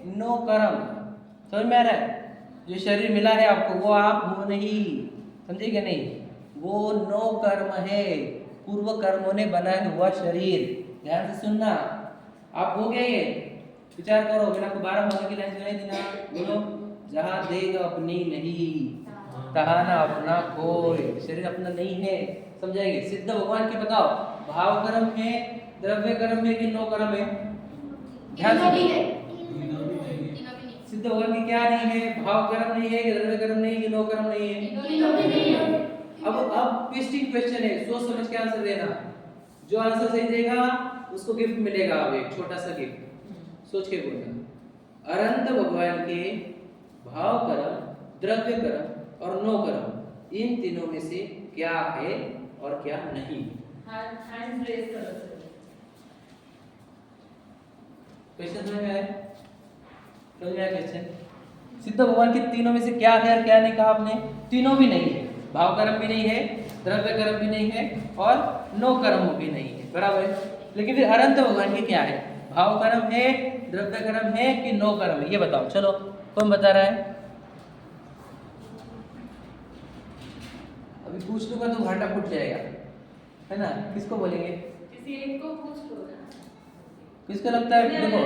No कर्म। समझ में आ रहा है? जो शरीर मिला है आपको वो आप हो नहीं, समझे क्या नहीं? वो नो कर्म है, पूर्व कर्मों ने बनाया हुआ शरीर। ध्यान से सुनना। आप हो गए ये विचार करो, मैंने आपको 12 होने की लाइन सुनाई थी ना? बोलो, जहाँ देह अपनी नहीं तहाँ ना अपना कोई। शरीर अपना नहीं है, समझाएंगे। सिद्ध भगवान के बताओ, भाव कर्म है, द्रव्य कर्म है कि नो कर्म है? ध्यान से। सिद्ध भगवान की क्या नहीं है? भाव कर्म नहीं है कि द्रव्य कर्म नहीं कि नो कर्म नहीं है? अब ट्विस्टिंग क्वेश्चन है, सोच समझ के आंसर देना। जो आंसर सही देगा उसको गिफ्ट मिलेगा, अब एक छोटा सा गिफ्ट। सोच के बोलना। अनंत भगवान के भाव कर्म, द्रव्य कर्म और नो कर्म, इन तीनों में से क्या है और क्या नहीं? हैंड रेज करो। क्वेश्चन समझ में आया? समझ में आया क्वेश्चन? सिद्ध भगवान के तीनों में से क्या है और क्या नहीं कहा आपने? तीनों भी नहीं है, भाव कर्म भी नहीं है, द्रव्य कर्म भी नहीं है और नो कर्म भी नहीं है, बराबर है। लेकिन फिर अनंत भगवान के क्या है? भाव कर्म है, द्रव्य कर्म है कि नो कर्म है? ये बताओ। चलो, कौन बता रहा है? अभी पूछ लूंगा तो घाटा फूट जाएगा, है ना? किसको बोलेंगे? किसी एक को पूछ लो ना। किसको लगता है? देखो,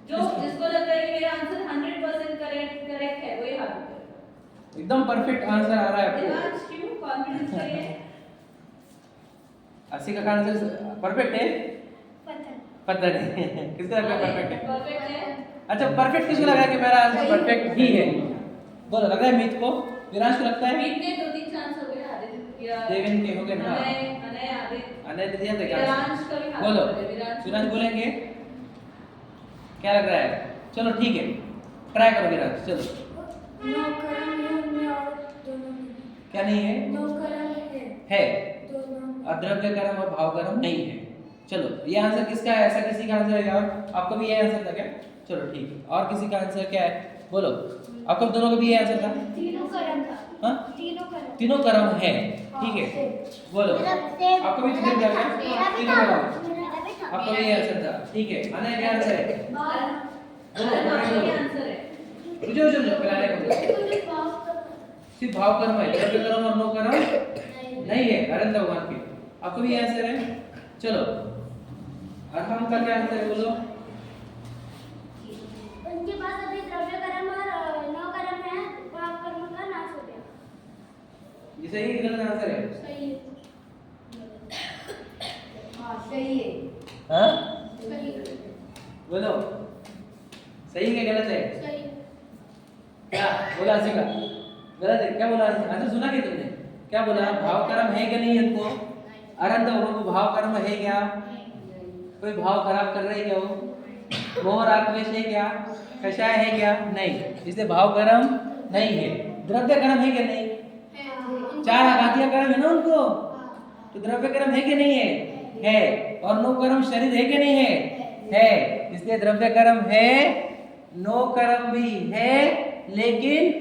जिसको लगता है कि मेरा आंसर 100% करेक्ट है, वही हाथ उठाए। एकदम परफेक्ट आंसर आ रहा है आपको। आज क्यों कॉन्फिडेंस चाहिए? 80 का आंसर परफेक्ट है? पता नहीं किसको लगा परफेक्ट है? परफेक्ट है। अच्छा, परफेक्ट किसको लगा कि मेरा आंसर परफेक्ट ही है? बोलो, लग रहा है मीत को? विराज को लगता है? मीत ने 2-3 चांस हो गए, आदित्य या देवेन के हो गए ना? अनय आदित्य अनय ने दिया था क्या? विरांश का भी हाथ बोलो, उठाए, विराज बोलेंगे? क्या लग रहा है? चलो ठीक है, ट्राई करो विराज, चलो। नो कर्म है उनमें और दोनों में। क्या नहीं है? नो कर्म है, दोनों। अद्रव्य कर्म और भाव कर्म नहीं है। चलो, ये आंसर किसका है? ऐसा किसी का आंसर है क्या? और आपका भी ये आंसर था क्या? चलो ठीक है, और किसी का आंसर क्या है? बोलो, आपका दोनों का भी ये आंसर था? तीनों कर्म था। हाँ, तीनों कर्म है, ठीक है। बोलो, आपका भी तीनों कर्म है? तीनों कर्म, आपका भी ये आंसर था, ठीक है। अनय क्या आंसर है? ये आंसर है। जो पहले सिर्फ भाव कर्म है, द्रव्य कर्म और नो कर्म नहीं है अनंत भगवान के। आपको भी ये आंसर है? चलो, अरहम का क्या आंसर है? बोलो। उनके पास अभी द्रव्य कर्म और नो कर्म है, भाव कर्म का नाश हो गया। ये सही है कि गलत आंसर है? सही है। हां, सही है। हाँ, सही है। बोलो, सही है गलत है? सही। क्या बोला? आसिका गलत है? क्या बोला? आंसर सुना क्या तुमने? क्या बोला? भाव कर्म है कि नहीं इनको? अनंत भगवान को भाव कर्म है क्या? कोई भाव खराब कर रहे हैं क्या? वो मोह राग द्वेष है क्या? कषाय है क्या? नहीं, इसलिए भाव कर्म नहीं है। द्रव्य कर्म है क्या? नहीं। 4 आघातिया कर्म है ना उनको, तो द्रव्य कर्म है कि नहीं है? है। और नो कर्म शरीर है कि नहीं है? है। इसलिए द्रव्य कर्म है, नो कर्म भी है, लेकिन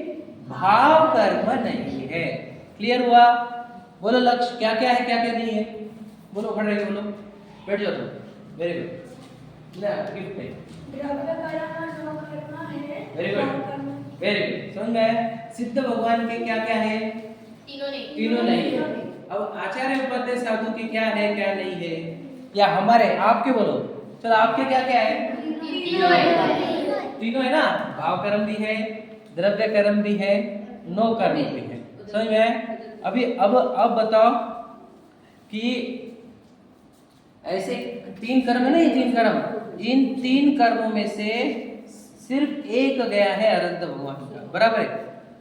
भाव कर्म नहीं है। क्लियर हुआ? बोलो लक्ष्य क्या क्या है, क्या क्या नहीं है? बोलो, खड़े रहो, बोलो, बैठ जाओ तुम। वेरी गुड, ले गिफ्ट है। द्रव्य कर्म और नो कर्म है। Very good, very good. समझ में आया? सिद्ध भगवान के क्या क्या है? तीनों नहीं है। अब आचार्य उपाध्याय साधु के क्या है, क्या नहीं है? या हमारे आपके बोलो, चलो आपके क्या क्या है? तीनों है ना? भाव कर्म भी है, द्रव्य कर्म भी है, नो कर्म भी है। समझ में आया? अभी अब बताओ कि ऐसे 3 कर्म है ना, ये 3 कर्म, इन 3 कर्मों में से सिर्फ एक गया है अनंत भगवान का, बराबर है?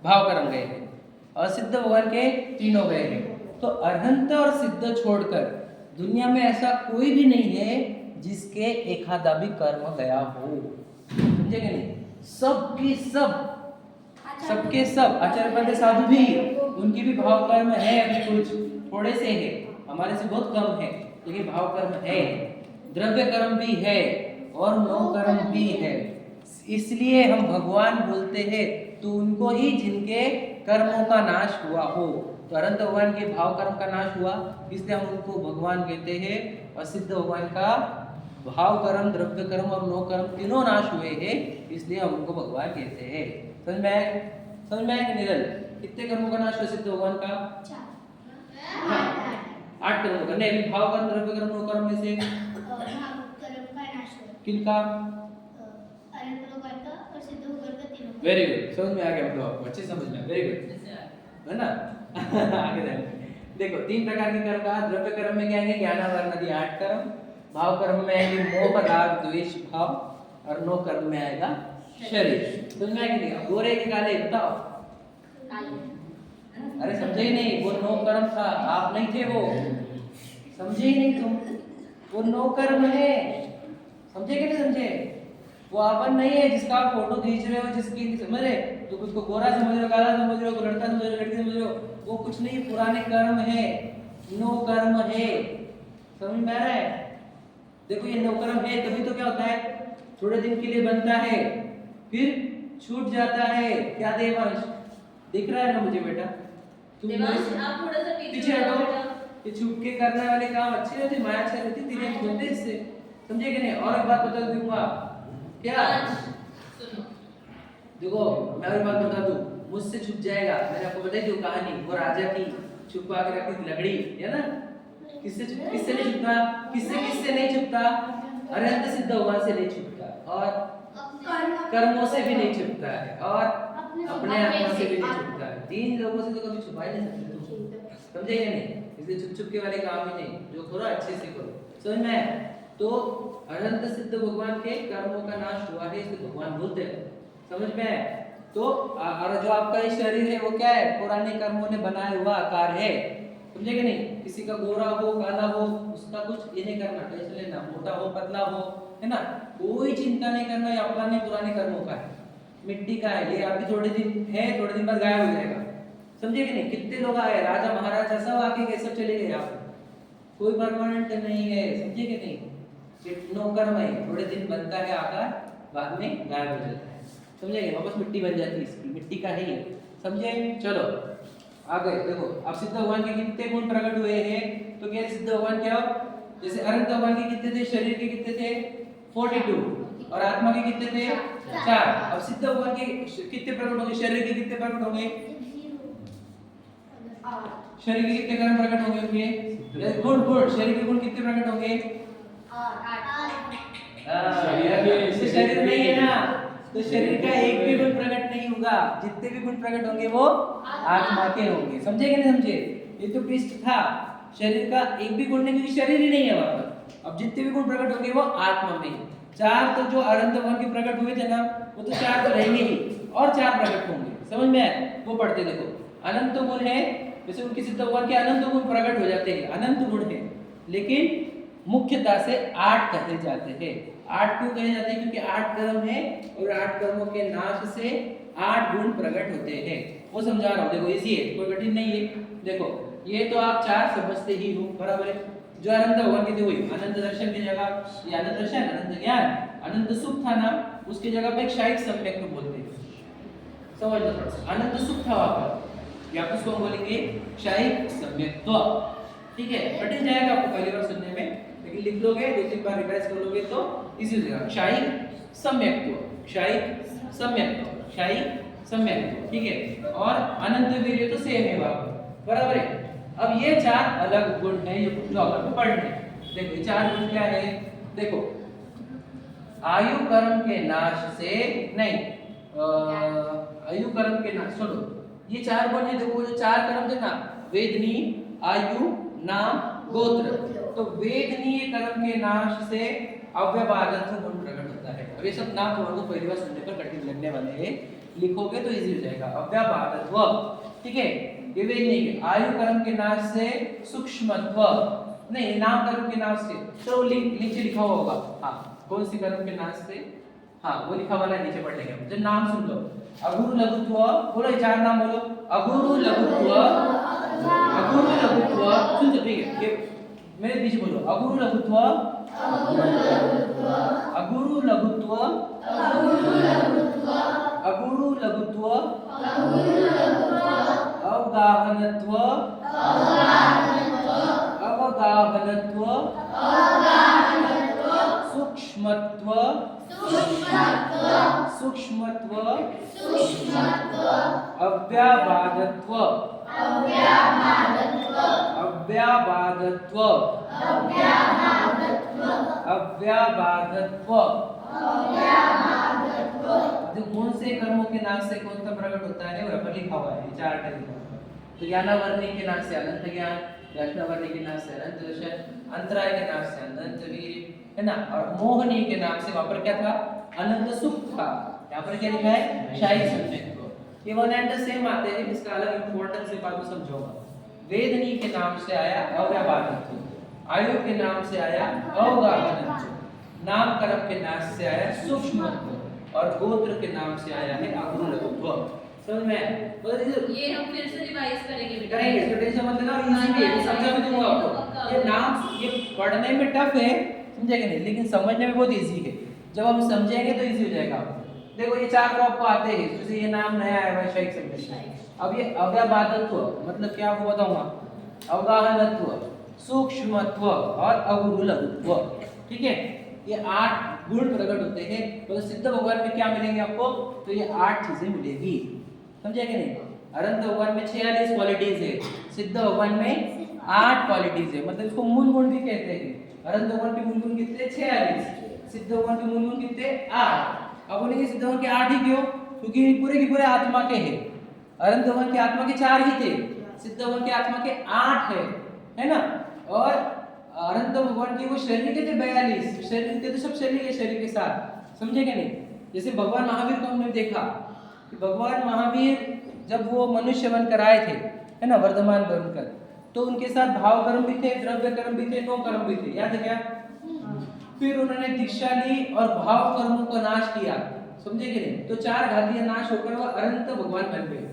भाव कर्म गए हैं और सिद्ध भगवान के तीनों गए हैं। तो अनंत और सिद्ध छोड़कर दुनिया में ऐसा कोई भी नहीं है जिसके एक आधा भी कर्म गया हो। समझे कि नहीं? सबके सब आचार्य उपाध्याय साधु भी, उनकी भी भाव कर्म है, अभी कुछ थोड़े से है, हमारे से बहुत कम है, लेकिन भाव कर्म है, द्रव्य कर्म भी है और नो कर्म भी है। इसलिए हम भगवान बोलते हैं तो उनको ही जिनके कर्मों का नाश हुआ हो। तो अनंत भगवान के भाव कर्म का नाश हुआ, इसलिए हम उनको भगवान कहते हैं, और सिद्ध भगवान का भाव कर्म, द्रव्य कर्म और नो कर्म तीनों नाश हुए हैं, इसलिए हम उनको भगवान कहते हैं। समझ में आया? समझ में आया कि निरल? कितने कर्मों का नाश हो सिद्ध भगवान का? 8 कर्मों का। नहीं, भाव कर्म, द्रव्य कर्म, नो कर्म में से किनका? वेरी गुड, समझ में आ गया मतलब आपको, अच्छे समझ में, वेरी गुड, है ना? आगे देखो 3 प्रकार के कर्म का। द्रव्य कर्म में क्या आएंगे? ज्ञान वर्ण आदि 8 कर्म। भाव कर्म में आएंगे मोह राग द्वेष भाव, और नो कर्म में आएगा शरीर। समझ में आएगा नहीं? गोरे के काले बताओ। अरे समझे ही नहीं, वो नो कर्म था, आप नहीं थे वो, समझे ही नहीं तुम, वो नो कर्म है। समझे कि नहीं समझे? वो अपन नहीं है जिसका आप फोटो खींच रहे हो, जिसकी समझ रहे, तो कुछ को गोरा समझ रहे हो, काला समझ रहे हो, लड़का समझ रहे हो, लड़की समझ रहे हो, वो कुछ नहीं, पुराने कर्म है, नो कर्म है। समझ में आ रहा है? देखो ये नो कर्म है, तभी तो क्या होता है, थोड़े दिन के लिए बनता है, फिर छूट जाता है। क्या देवांश दिख रहा है ना मुझे बेटा? देवांश आप थोड़ा सा पीछे हटो। ये छुप के करने वाले काम अच्छे होते, माया अच्छी रहती, तेरे बनते इससे, समझे कि नहीं? और एक बात बता दूंगा, क्या सुनो, देखो मैं और बात बता दूं, मुझसे छुप जाएगा। मैंने आपको बताई थी कहानी, वो राजा की छुपा के रखी थी लकड़ी, है ना? किससे नहीं छुपता? किससे नहीं छुपता? अनंत सिद्ध भगवान से नहीं छुपता, और कर्मों से भी नहीं छुपता है, और अपने आत्मा से भी नहीं छुपता है। 3 लोगों से तो कभी छुपा ही नहीं सकते तुम, समझे या नहीं? इसलिए छुप के वाले काम ही नहीं, जो करो अच्छे से करो। समझ में आया? तो अनंत सिद्ध भगवान के कर्मों का नाश हुआ है, इसलिए भगवान बोलते हैं। समझ में आया? तो और जो आपका ये शरीर है वो क्या है? पुराने कर्मों ने बनाया हुआ आकार है, समझे कि नहीं? किसी का गोरा हो, काला हो, उसका कुछ ये नहीं करना, टेंशन लेना, मोटा हो, पतला हो, है ना? कोई चिंता नहीं करना, ये अपने पुराने कर्मों का है, मिट्टी का है, ये अभी थोड़े दिन है, थोड़े दिन बाद गायब हो जाएगा, समझे कि नहीं? कितने लोग आए, राजा महाराजा सब आके गए, सब चले गए, आप कोई परमानेंट नहीं है, समझे कि नहीं? नो कर्म है, थोड़े दिन बनता है आकार, बाद में गायब हो जाता है, समझे? वापस मिट्टी बन जाती है, इसकी मिट्टी का ही है, समझे? चलो आगे देखो, अब सिद्ध भगवान के कितने गुण प्रकट हुए हैं? तो क्या सिद्ध भगवान क्या, जैसे अनंत भगवान के कितने थे? शरीर के कितने थे? 42, और आत्मा के कितने थे? 4। अब सिद्ध भगवान के कितने प्रकट होंगे? शरीर के कितने प्रकट होंगे? शरीर के कितने कर्म प्रकट होंगे उनके? गुण शरीर के गुण कितने प्रकट होंगे? 8। शरीर नहीं है ना, तो शरीर का एक भी गुण प्रकट नहीं होगा, जितने भी गुण प्रकट होंगे वो आत्मा के होंगे, समझे कि नहीं समझे? ये तो पृष्ठ था, शरीर का एक भी गुण नहीं, क्योंकि शरीर ही नहीं है वहां पर। अब जितने भी गुण प्रकट होंगे वो आत्मा में। 4 तो जो अनंत भगवान के प्रकट हुए थे ना, वो तो 4 तो रहेंगे ही, और 4 प्रकट होंगे, समझ में आया? वो पढ़ते देखो, अनंत गुण है, जैसे उनके सिद्ध भगवान के अनंत गुण प्रकट हो जाते हैं, अनंत गुण है, लेकिन मुख्यता से 8 कहे जाते हैं। 8 क्यों कहे जाते हैं? क्योंकि 8 कर्म है, और 8 कर्मों के नाश से 8 गुण प्रकट होते हैं। वो समझा रहा हूँ, देखो इजी है, कोई कठिन नहीं है। देखो ये तो आप 4 समझते ही हो, बराबर है? जो अनंत भगवान की थी वही, अनंत दर्शन की जगह ये अनंत दर्शन, अनंत ज्ञान, अनंत सुख था ना, उसकी जगह पे एक शायिक सम्यक को बोलते हैं, समझ लो थोड़ा सा। अनंत सुख था वहां पर, या उसको हम बोलेंगे शायिक सम्यक्त्व, ठीक है? कठिन जाएगा आपको पहली बार सुनने में, लेकिन लिख लोगे, 2-3 बार रिवाइज कर लोगे तो इजी हो जाएगा। शायिक सम्यक्त्व, शायिक सम्यक्त्व, शायिक सम्यक्त्व, ठीक है? और अनंत वीर्य तो सेम है वहां पर, बराबर है? अब ये 4 अलग गुण हैं, ये जो आपको पढ़ने हैं। देखो ये 4 गुण क्या है? देखो आयु कर्म के नाश से नहीं, आयु कर्म के नाश, सुनो ये 4 गुण है। देखो जो 4 कर्म थे ना, वेदनी, आयु, नाम, गोत्र, तो वेदनीय कर्म के नाश से अव्यवादत्व गुण प्रकट होता है। अब ये सब नाम तुम्हारे को पहली बार सुनने पर कठिन लगने वाले हैं, लिखोगे तो इजी हो जाएगा। अव्यवादत्व, ठीक है? ये वेदनीय के। आयु कर्म के नाश से सूक्ष्मत्व, नहीं नाम कर्म के नाश से, तो नीचे लिखा हुआ होगा, हाँ कौन सी कर्म के नाश से, हाँ वो लिखा वाला है, नीचे पढ़ लेंगे। जब नाम सुन लो, अगुरु लघुत्व, बोलो ये 4 नाम बोलो, अगुरु लघुत्व, अगुरु लघुत्व, सुन तो ठीक है, ये मेरे पीछे बोलो, अगुरु लघुत्व, अगुरु लघुत्व, अगुरु लघुत्व, अवगाहनत्व, अवगाहनत्व, सूक्ष्मत्व अव्याबाधत्व जो गुण से कर्मों के नाश से कौन सा प्रकट होता है वह पर लिखा हुआ है, 4 टाइप का। तो ज्ञानावर्णी के नाश से अनंत ज्ञान, दर्शनावर्णी के नाश से अनंत दर्शन, अंतराय के नाश से अनंत वीर, है ना। और मोहनी के नाम से वहां पर क्या था, अनंत सुख था। यहाँ पर क्या लिखा है, शाही सम्यक। ये वन एंड द सेम आते हैं, इसका अलग इंपॉर्टेंस से बाद में समझाऊंगा। वेदनी के नाम से आया अव्याबाधत्व, आयु के नाम से आया अवगाहनत्व, नाम कर्म के नाम से आया सूक्ष्मत्व, और गोत्र के नाम से आया है अगुणत्व। समझ में? ये हम फिर से रिवाइज करेंगे बेटा। करेंगे, तो टेंशन मत लेना, इजी है, समझा भी दूंगा आपको। ये नाम ये पढ़ने में टफ है, समझेंगे नहीं, लेकिन समझने में बहुत इजी है। जब हम समझेंगे तो इजी हो जाएगा आपको। देखो ये 4 को आपको आते हैं, जैसे ये नाम नया आया है वैश्विक सम्मेलन। अब ये अव्याबाधत्व मतलब क्या आपको बताऊंगा, अवगाहनत्व, सूक्ष्मत्व और अगुरुलत्व, ठीक है। ये 8 गुण प्रकट होते हैं। तो सिद्ध भगवान में क्या मिलेंगे आपको, तो ये 8 चीजें मिलेगी, समझे कि नहीं। अनंत भगवान में 46 क्वालिटीज है, सिद्ध भगवान में 8 क्वालिटीज है, मतलब इसको मूल गुण भी कहते हैं। अनंत भगवान के मूल गुण कितने, 46। सिद्ध भगवान के मूल गुण कितने, 8। अब बोलेंगे सिद्ध भगवान के 8 ही क्यों, क्योंकि पूरे के पूरे आत्मा के हैं। अनंत भगवान के आत्मा के 4 ही थे, सिद्ध भगवान के आत्मा के 8 है ना। और अनंत भगवान के वो शरीर के थे 42, शरीर के तो सब शरीर के शरीर के साथ, समझे कि नहीं। जैसे भगवान महावीर को हमने देखा कि भगवान महावीर जब वो मनुष्य बनकर आए थे, है ना, वर्धमान बनकर, तो उनके साथ भाव कर्म भी थे, द्रव्य कर्म भी थे, नो कर्म भी थे, याद है क्या। फिर उन्होंने दीक्षा ली और भाव कर्मों का नाश किया, समझे कि नहीं। तो 4 घातीय नाश होकर वो अनंत भगवान बन गए,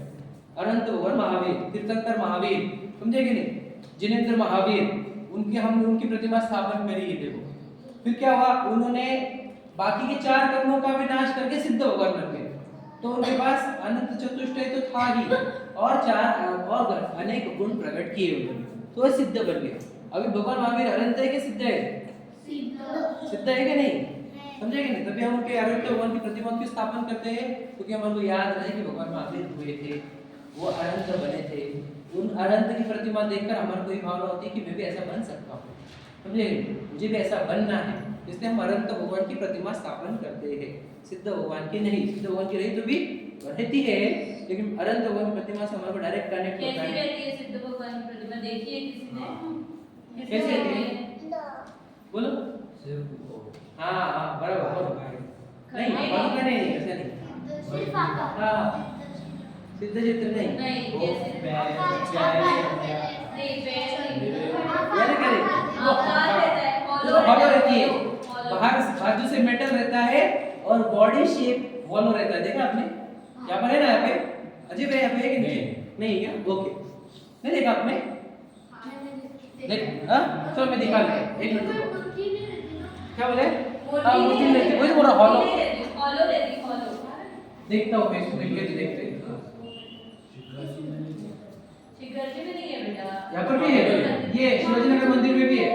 अनंत भगवान महावीर, तीर्थंकर महावीर, समझे कि नहीं, जिनेंद्र महावीर, उनके हमने उनकी प्रतिमा स्थापन करी है। देखो फिर क्या हुआ, उन्होंने बाकी के 4 कर्मों का भी नाश करके सिद्ध भगवान बन गए। तो उनके पास अनंत चतुष्टय तो था ही, और 4 और अनेक गुण प्रकट किए उन्होंने, तो वो सिद्ध बन गए। अभी भगवान महावीर अनंत है कि सिद्ध है, सिद्ध है कि नहीं, समझे कि नहीं। तभी हम उनके अनंत भगवान की प्रतिमा की स्थापना करते हैं, क्योंकि हमको याद रहे कि भगवान महावीर हुए थे, वो अनंत बने थे। उन अनंत की प्रतिमा देखकर हमारे को ये भावना होती है कि मैं भी ऐसा बन सकता हूँ, समझे, मुझे भी ऐसा बनना है, इसलिए हम अनंत भगवान की प्रतिमा स्थापन करते हैं। सिद्ध भगवान की नहीं, सिद्ध भगवान की रही तो भी रहती है, लेकिन अनंत भगवान की प्रतिमा से हमारे को डायरेक्ट कनेक्ट होता कैसी है। रहती है सिद्ध भगवान की प्रतिमा, देखी है किसी ने? कैसे रहती है, बोलो। हाँ हाँ बराबर, नहीं बराबर नहीं, ऐसा नहीं, हाँ सिद्ध चित्र नहीं, नहीं वो नहीं याद करें, आकार रहता है, हॉलो रहती है, hollow। बाहर बाजू से मेटल रहता है और बॉडी शेप हॉलो रहता है, देखा आपने, यहाँ पर है ना, यहाँ पे अजीब है, यहाँ पे है कि नहीं, नहीं क्या, ओके, नहीं देखा आपने, देख, हाँ चलो मैं दिखा लेता हूँ, 1 मिनट रुको। क्या बोले, हाँ मूर्ति रहती है, वही तो बोल रहा हूँ, हॉलो रहती, hollow। देखता हूँ मैं इसको मिलके देखते हैं। शिखर जी में नहीं है बेटा, यहाँ पर भी है, ये शिवाजी नगर मंदिर में भी है।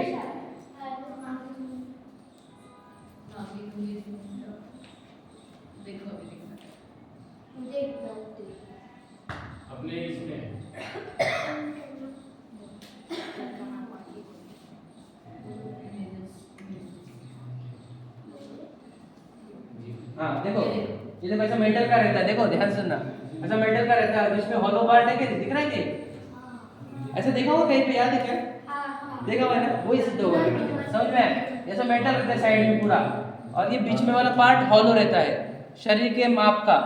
देखो अभी अपने इसमें हाँ देखो, ये देखो ऐसा मेटल का रहता है, देखो ध्यान से सुनना, ऐसा मेटल का रहता है, इसमें हॉलो पार्ट है, क्या दिख रहा है क्या, ऐसा देखा होगा कहीं पे, याद है क्या, देखा हुआ है ना, वही सिद्ध होगा, समझ में, ऐसा मेटल रहता है साइड में पूरा, और ये बीच में वाला पार्ट हॉलो रहता है, शरीर के माप का।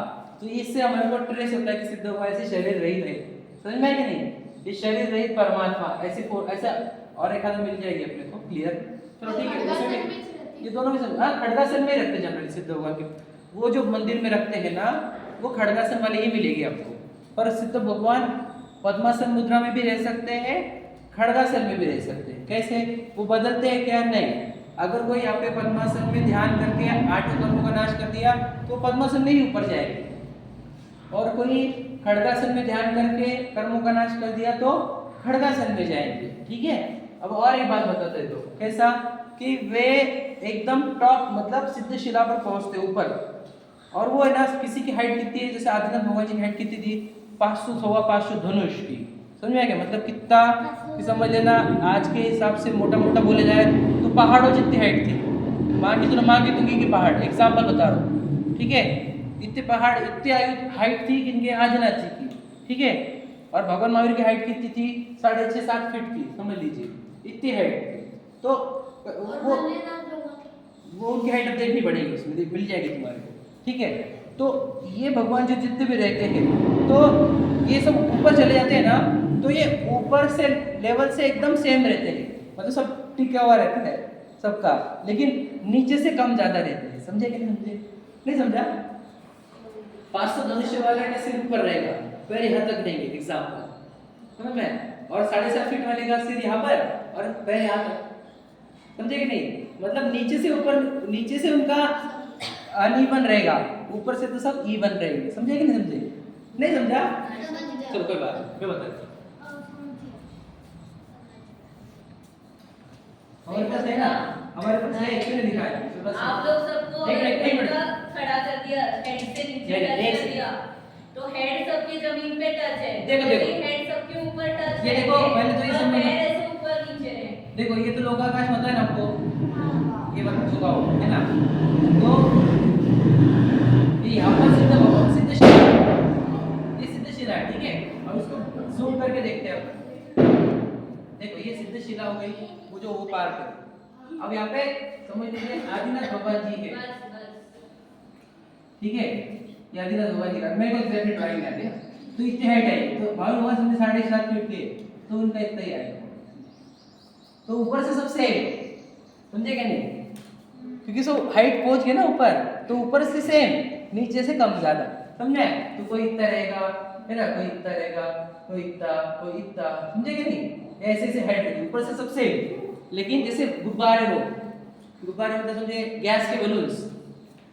तो इससे हमारे को ट्रेस होता है कि सिद्ध भगवान ऐसे शरीर रहित है, समझ में है कि नहीं, ये शरीर रहित परमात्मा, ऐसे ऐसा और एक आदमी मिल जाएगी अपने को, क्लियर, चलो ठीक है। उसमें ये दोनों भी हाँ खड़गासन में रखते हैं जनरली सिद्ध भगवान के, वो जो मंदिर में रखते हैं ना, वो खड़गासन वाले ही मिलेगी आपको। पर सिद्ध भगवान पद्मासन मुद्रा में भी रह सकते हैं, खड़गासन में भी रह सकते हैं। कैसे, वो बदलते हैं क्या, नहीं, अगर कोई यहाँ पे पद्मासन में ध्यान करके 8 कर्मों का नाश कर दिया तो पद्मासन में ही ऊपर जाएंगे, और कोई खड़गासन में ध्यान करके कर्मों का नाश कर दिया तो खड़गासन में जाएंगे, ठीक है। अब और एक बात बताते तो कैसा, कि वे एकदम टॉप मतलब सिद्ध शिला पर पहुंचते ऊपर, और वो है ना किसी की हाइट कितनी है, जैसे आदिनाथ भगवान जी की हाइट कितनी थी 500 सवा 500 धनुष की। समझ में आ गया मतलब कितना कि समझ लेना आज के हिसाब से मोटा मोटा बोले जाए तो पहाड़ों जितनी हाइट थी। मान के चलो मान के तुंगी की पहाड़ एग्जाम्पल बता रहा हूँ, ठीक है। इतने पहाड़ इतने हाइट थी किनके आदिनाथ जी की, ठीक है। और भगवान महावीर की हाइट कितनी थी 6.5-7 फीट की, समझ लीजिए इतनी हाइट थी। तो वो उनकी हाइट अब देखनी पड़ेगी, उसमें मिल जाएगी तुम्हारे को, ठीक है। तो ये भगवान जो जितने भी रहते हैं तो ये सब ऊपर चले जाते हैं ना, तो ये ऊपर से लेवल से एकदम सेम रहते हैं, मतलब सब टिका हुआ रहता है सबका, लेकिन नीचे से कम ज्यादा रहते हैं। समझे कि नहीं समझे? नहीं समझा? 500 धनुष्य वाले का सिर ऊपर रहेगा, पैर यहाँ तक रहेंगे एग्जाम्पल, समझ में? और 7.5 फीट वाले का सिर यहाँ पर और पैर यहाँ तक, समझे कि नहीं? मतलब नीचे से ऊपर, नीचे से उनका अनइवन रहेगा, ऊपर से तो सब इवन रहेंगे। समझे कि नहीं समझे? नहीं समझा? चलो कोई बात नहीं, मैं बता हमारे पास है ना, हमारे पास है, क्यों नहीं दिखाया? आप लोग सबको एक मिनट खड़ा कर दिया, हेड से नीचे टच कर दिया, तो हेड सबकी जमीन पे टच है। देखो हेड सबके ऊपर टच है। ये देखो पहले तो ये सब पैर ऐसे ऊपर नीचे है। देखो ये तो लोकाकाश होता है ना आपको, ये बता चुका हो है ना। तो ये यहाँ पर सिद्ध शिला, ये सिद्ध शिला है, ठीक है। अब इसको जूम करके देखते हैं। देखो ये सिद्ध शिला हो गई, वो जो वो पार कर। अब यहाँ पे समझ लीजिए आदिनाथ भगवान जी है, ठीक है। ये आदिनाथ भगवान जी का मेरे को एग्जैक्टली ड्राइंग आती है, तो इतनी हाइट है, तो भाई भगवान समझे 7.5 फीट के, तो उनका इतना ही आएगा। तो ऊपर से सब सेम, समझे क्या नहीं? क्योंकि सब हाइट पहुंच गए ना ऊपर, तो ऊपर से सेम, नीचे से कम ज्यादा, समझे? तो कोई इतना रहेगा है ना, कोई इतना रहेगा, कोई इतना, कोई इतना, समझे कि नहीं? ऐसे ऐसे हाइट रहेगी, ऊपर से सब सेम। लेकिन जैसे गुब्बारे हो, गुब्बारे मतलब समझे गैस के बलून्स,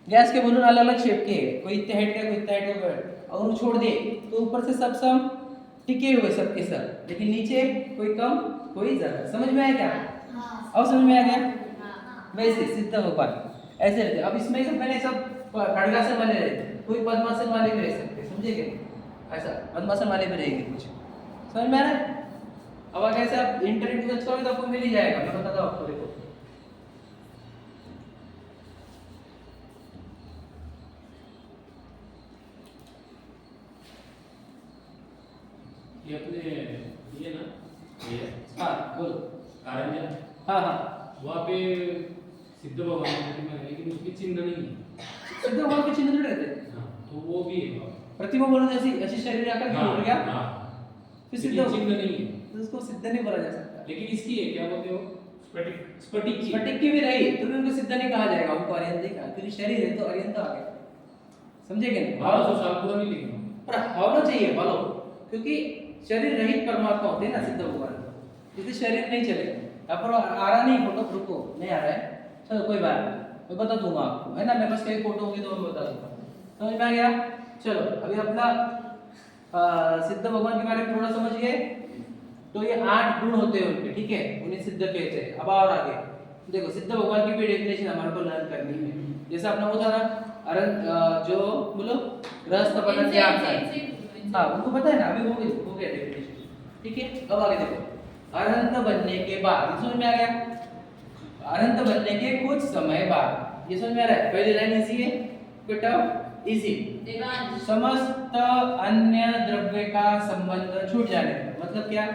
गैस के बलून अलग अलग शेप के हैं, कोई इतने हाइट का, कोई इतना हाइट का, और वो छोड़ दिए तो ऊपर से सब टिके हुए सबके सब, लेकिन नीचे कोई कम कोई ज्यादा। समझ में आया क्या? अब समझ में आ गया? वैसे सिद्ध भगवान ऐसे रहते। अब इसमें सब पहले सब खड़गासन वाले रहते, कोई पद्मासन वाले भी रह सकते, समझे क्या? ऐसा पद्मासन वाले भी रहेंगे कुछ, समझ में आ रहा है? अब अगर ऐसे आप इंटरनेट सर्च करोगे तो आपको मिल ही जाएगा, मैं बताता हूँ आपको। देखो ये अपने ये ना, ये हाँ बोलो। कारंजा, हाँ हाँ वहाँ पे सिद्ध भगवान की प्रतिमा है, लेकिन उसकी चिन्ह नहीं है। सिद्ध भगवान के चिन्ह थोड़े रहते, हाँ, तो वो भी है वहाँ। प्रतिमा बोलो जैसी ऐसी शरीर आकर क्यों हो गया, हाँ, फिर लेकिन सिद्ध चिन्ह नहीं है। तो उसको सिद्ध नहीं बोला जा सकता। लेकिन इसकी है, क्या बोलते हो, स्फटिक, स्फटिक की। स्फटिक की भी रही तो भी उनको सिद्ध नहीं कहा जाएगा, उनको अर्यंत ही कहा, क्योंकि शरीर है तो अर्यंत आ गया, समझे क्या नहीं? 1200 साल पूरा नहीं लेकिन पर होना चाहिए बोलो, क्योंकि शरीर रहित परमात्मा होते हैं ना सिद्ध भगवान, इसलिए शरीर नहीं चलेगा। यहाँ पर आ रहा नहीं फोटो, रुको नहीं आ रहा है, चलो कोई बात नहीं, मैं बता दूंगा आपको, है ना। मेरे पास कई फोटो होंगी तो मैं बता दूंगा, समझ में आ गया? चलो अभी अपना सिद्ध भगवान के बारे में थोड़ा समझ गए। तो ये 8 गुण होते हैं उनके, ठीक है, उन्हें सिद्ध कहते हैं। अब और आगे देखो, सिद्ध भगवान की भी डेफिनेशन हमारे को लर्न करनी है। जैसे अपना वो था ना जो बोलो रहस्य पठन ज्ञान था, हाँ उनको पता है ना, अभी हो गया डेफिनेशन, ठीक है। अब आगे देखो, अरहंत बनने के बाद, ये समझ में आ गया? अरहंत बनने के कुछ समय बाद, ये समझ में आ रहा है? पहली लाइन इजी है बेटा, इजी। समस्त अन्य द्रव्य का संबंध छूट जाने पर, मतलब क्या?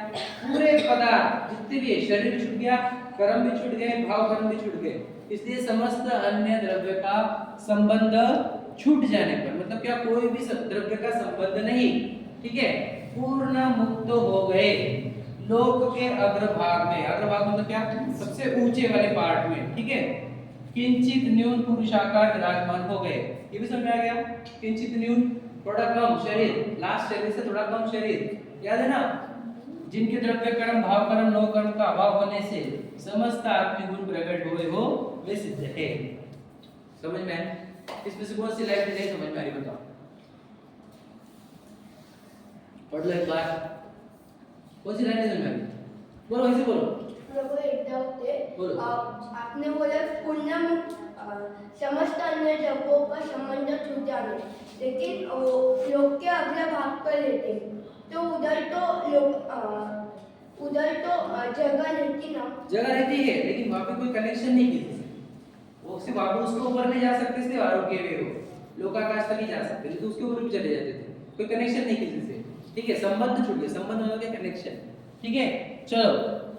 पूरे पदार्थ जितने भी है, शरीर भी छूट गया, कर्म भी छूट गए, भाव कर्म भी छूट गए, इसलिए समस्त अन्य द्रव्य का संबंध छूट जाने पर, मतलब क्या? कोई भी द्रव्य का संबंध नहीं, ठीक है, पूर्ण मुक्त हो गए लोक के अग्रभाग में। अग्रभाग मतलब क्या? सबसे ऊंचे वाले पार्ट में, ठीक है। किंचित न्यून पुरुषाकार विराजमान हो गए, ये भी समझ में आ गया? किंचित न्यून थोड़ा कम शरीर, लास्ट शरीर से थोड़ा कम शरीर, याद है ना? जिनके द्रव्य कर्म भाव कर्म नो कर्म का अभाव होने से समस्त आत्मिक गुण प्रकट हुए हो, वे सिद्ध है। समझ में आया? इसमें से कौन सी लाइन नहीं समझ में आ रही बताओ? पढ़ लो एक बार, कौन सी लाइन नहीं समझ में आ रही? बोलो, ऐसे बोलो। प्रभु एक डाउट है, बोलो। आपने बोला पुण्य समस्त अन्य जगहों पर संबंध छूट जाने, लेकिन लोग के अगला भाग पर लेते, तो उधर तो जगह रहती ना। जगह रहती है लेकिन वहाँ पे कोई कनेक्शन नहीं किसी से। वो सिर्फ आप उसके ऊपर नहीं जा सकते इसलिए रुके हुए हो, लोकाकाश तक ही जा सकते थे तो उसके ऊपर भी चले जाते थे, कोई कनेक्शन नहीं किसी से। ठीक है, संबंध छूट गया, संबंध मतलब क्या, कनेक्शन। ठीक है, चलो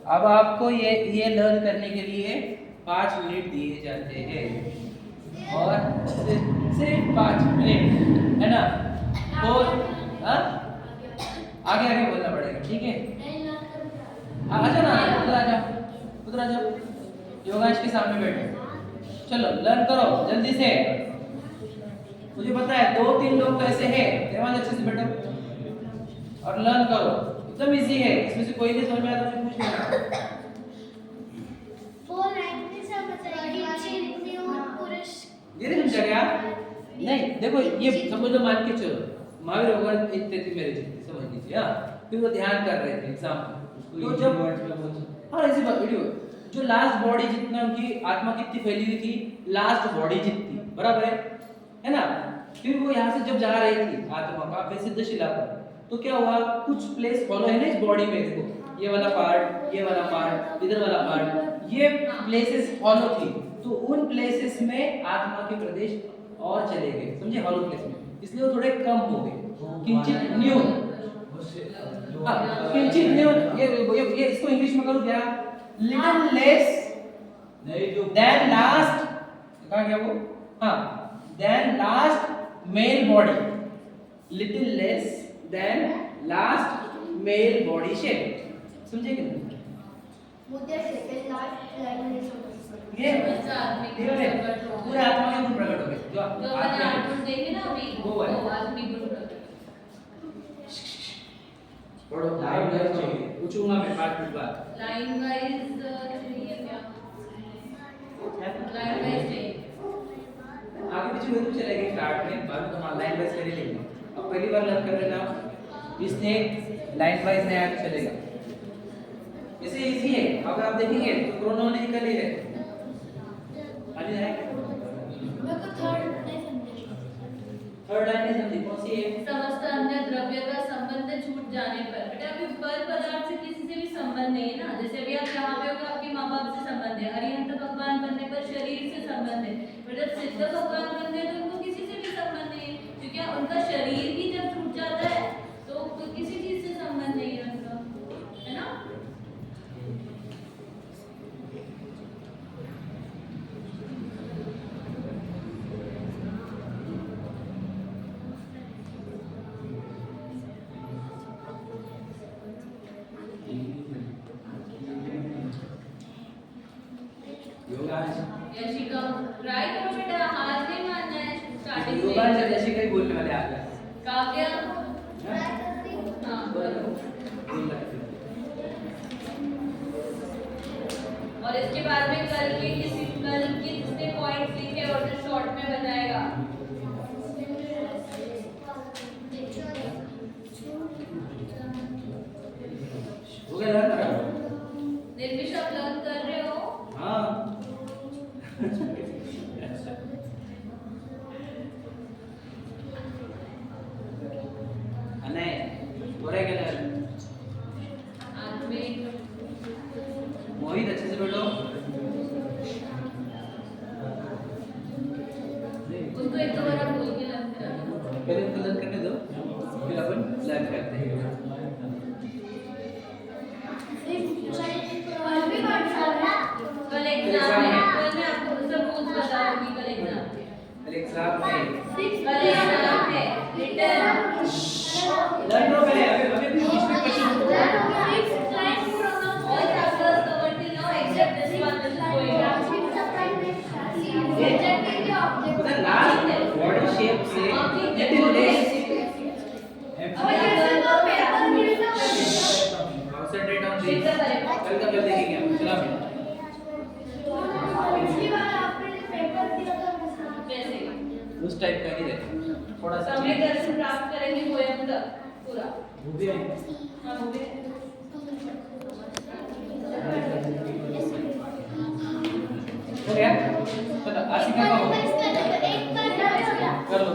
अब आपको ये लर्न करने के लिए 5 मिनट दिए जाते हैं और सिर्फ 5 मिनट, है ना। तो आगे आगे बोलना पड़ेगा। ठीक है, आ जाओ ना, उधर आ जाओ, योगांश के सामने बैठो। चलो लर्न करो जल्दी से। मुझे पता है 2-3 लोग तो ऐसे हैं, देवांश अच्छे से बैठो और लर्न करो, एकदम इजी है, इसमें से कोई नहीं समझ में आया तो मुझे पूछ लेना। ये नहीं समझा क्या? नहीं, देखो ये समझ लो, मान के चलो महावीर भगवान इतने थे मेरे जितने, समझ लीजिए। हाँ, फिर वो ध्यान कर रहे थे एग्जाम, तो जब हाँ ऐसी बात वीडियो, जो लास्ट बॉडी जितना उनकी आत्मा कितनी फैली हुई थी, लास्ट बॉडी जितनी, बराबर है ना। फिर वो यहाँ से जब जा रही थी आत्मा का सिद्धशिला पर, तो क्या हुआ, कुछ प्लेस फॉलो है ना इस बॉडी में, देखो ये वाला पार्ट, ये वाला पार्ट, इधर वाला पार्ट, ये प्लेसेस फॉलो थी, तो उन प्लेसेस में आत्मा के प्रदेश और चले गए, समझे, हॉलो प्लेस में, इसलिए वो थोड़े कम हो गए, किंचित न्यून। किंचित न्यून, ये इसको इंग्लिश में करूं क्या, लिटिल लेस देन लास्ट, कहां गया वो, हाँ, then last male body, little less than last male body shape, समझे कि नहीं? मुझे सेकंड लास्ट लाइन में समझ ये पूरे आत्मा के गुण प्रकट हो गए, जो मैंने आठ देखे ना अभी, वो है। वो आत्मिक गुण प्रकट। पढ़ो, लाइन वाइज चाहिए, पूछूंगा मैं 5 मिनट बाद। लाइन वाइज चाहिए क्या? लाइन वाइज चाहिए। आगे पीछे वही चलेगा स्टार्ट में, बाद में तो लाइन वाइज कर ही लेंगे। अब पहली बार लर्न कर रहे ना, इसने लाइन वाइज नहीं आया चलेगा, इसे इजी है, अगर आप देखेंगे तो क्रोनोलॉजिकली है। अभी है मेरे को थर्ड लाइन नहीं समझी, कौन सी है? समस्त अन्य द्रव्य का संबंध छूट जाने पर, बेटा अभी पर पदार्थ से किसी से भी संबंध नहीं है ना, जैसे अभी आप यहाँ पे हो तो आपके माँ बाप से संबंध है, अरिहंत भगवान बनने पर शरीर से संबंध है, पर जब सिद्ध भगवान बनते हैं तो उनको किसी से भी संबंध नहीं है, क्योंकि उनका शरीर ही जब छूट जाता है तो किसी चीज से संबंध नहीं है उनका, है ना। योगांश, यशिका ट्राई करो बेटा, हार नहीं मानना है स्टार्टिंग में। योगांश जब यशिका ही बोलने वाले आ गए। काव्य, हाँ बोलो। और इसके बाद में कल के जितने पॉइंट्स लिखे और जो शॉर्ट में बताएगा। हो गया लर्न करो। निर्विश आप लर्न कर रहे हो? हाँ अनय हो रहा है क्या लर्न? आत्मिक, मोहित अच्छे से बैठो। उसको एक दो बार बोल के लर्न करा। पहले उनको लर्न करने दो, फिर अपन लर्न करते हैं। कल एग्जाम है, कल मैं आपको सब रूल्स बता दूंगी। कल एग्जाम है, कल एग्जाम है, कल एग्जाम है, रिटर्न लर्न करो पहले, अभी बीच में question all chapters covered till now except this one which is going on. the last body shape से little less concentrate on this, कल का कल देखेंगे हम। चला वैसे उस टाइप का ही रहे, थोड़ा सा समय दर्शन प्राप्त करेंगे पोएम तक पूरा। वो भी है। हाँ वो भी है। हो गया, चलो आशिका का हो कर लो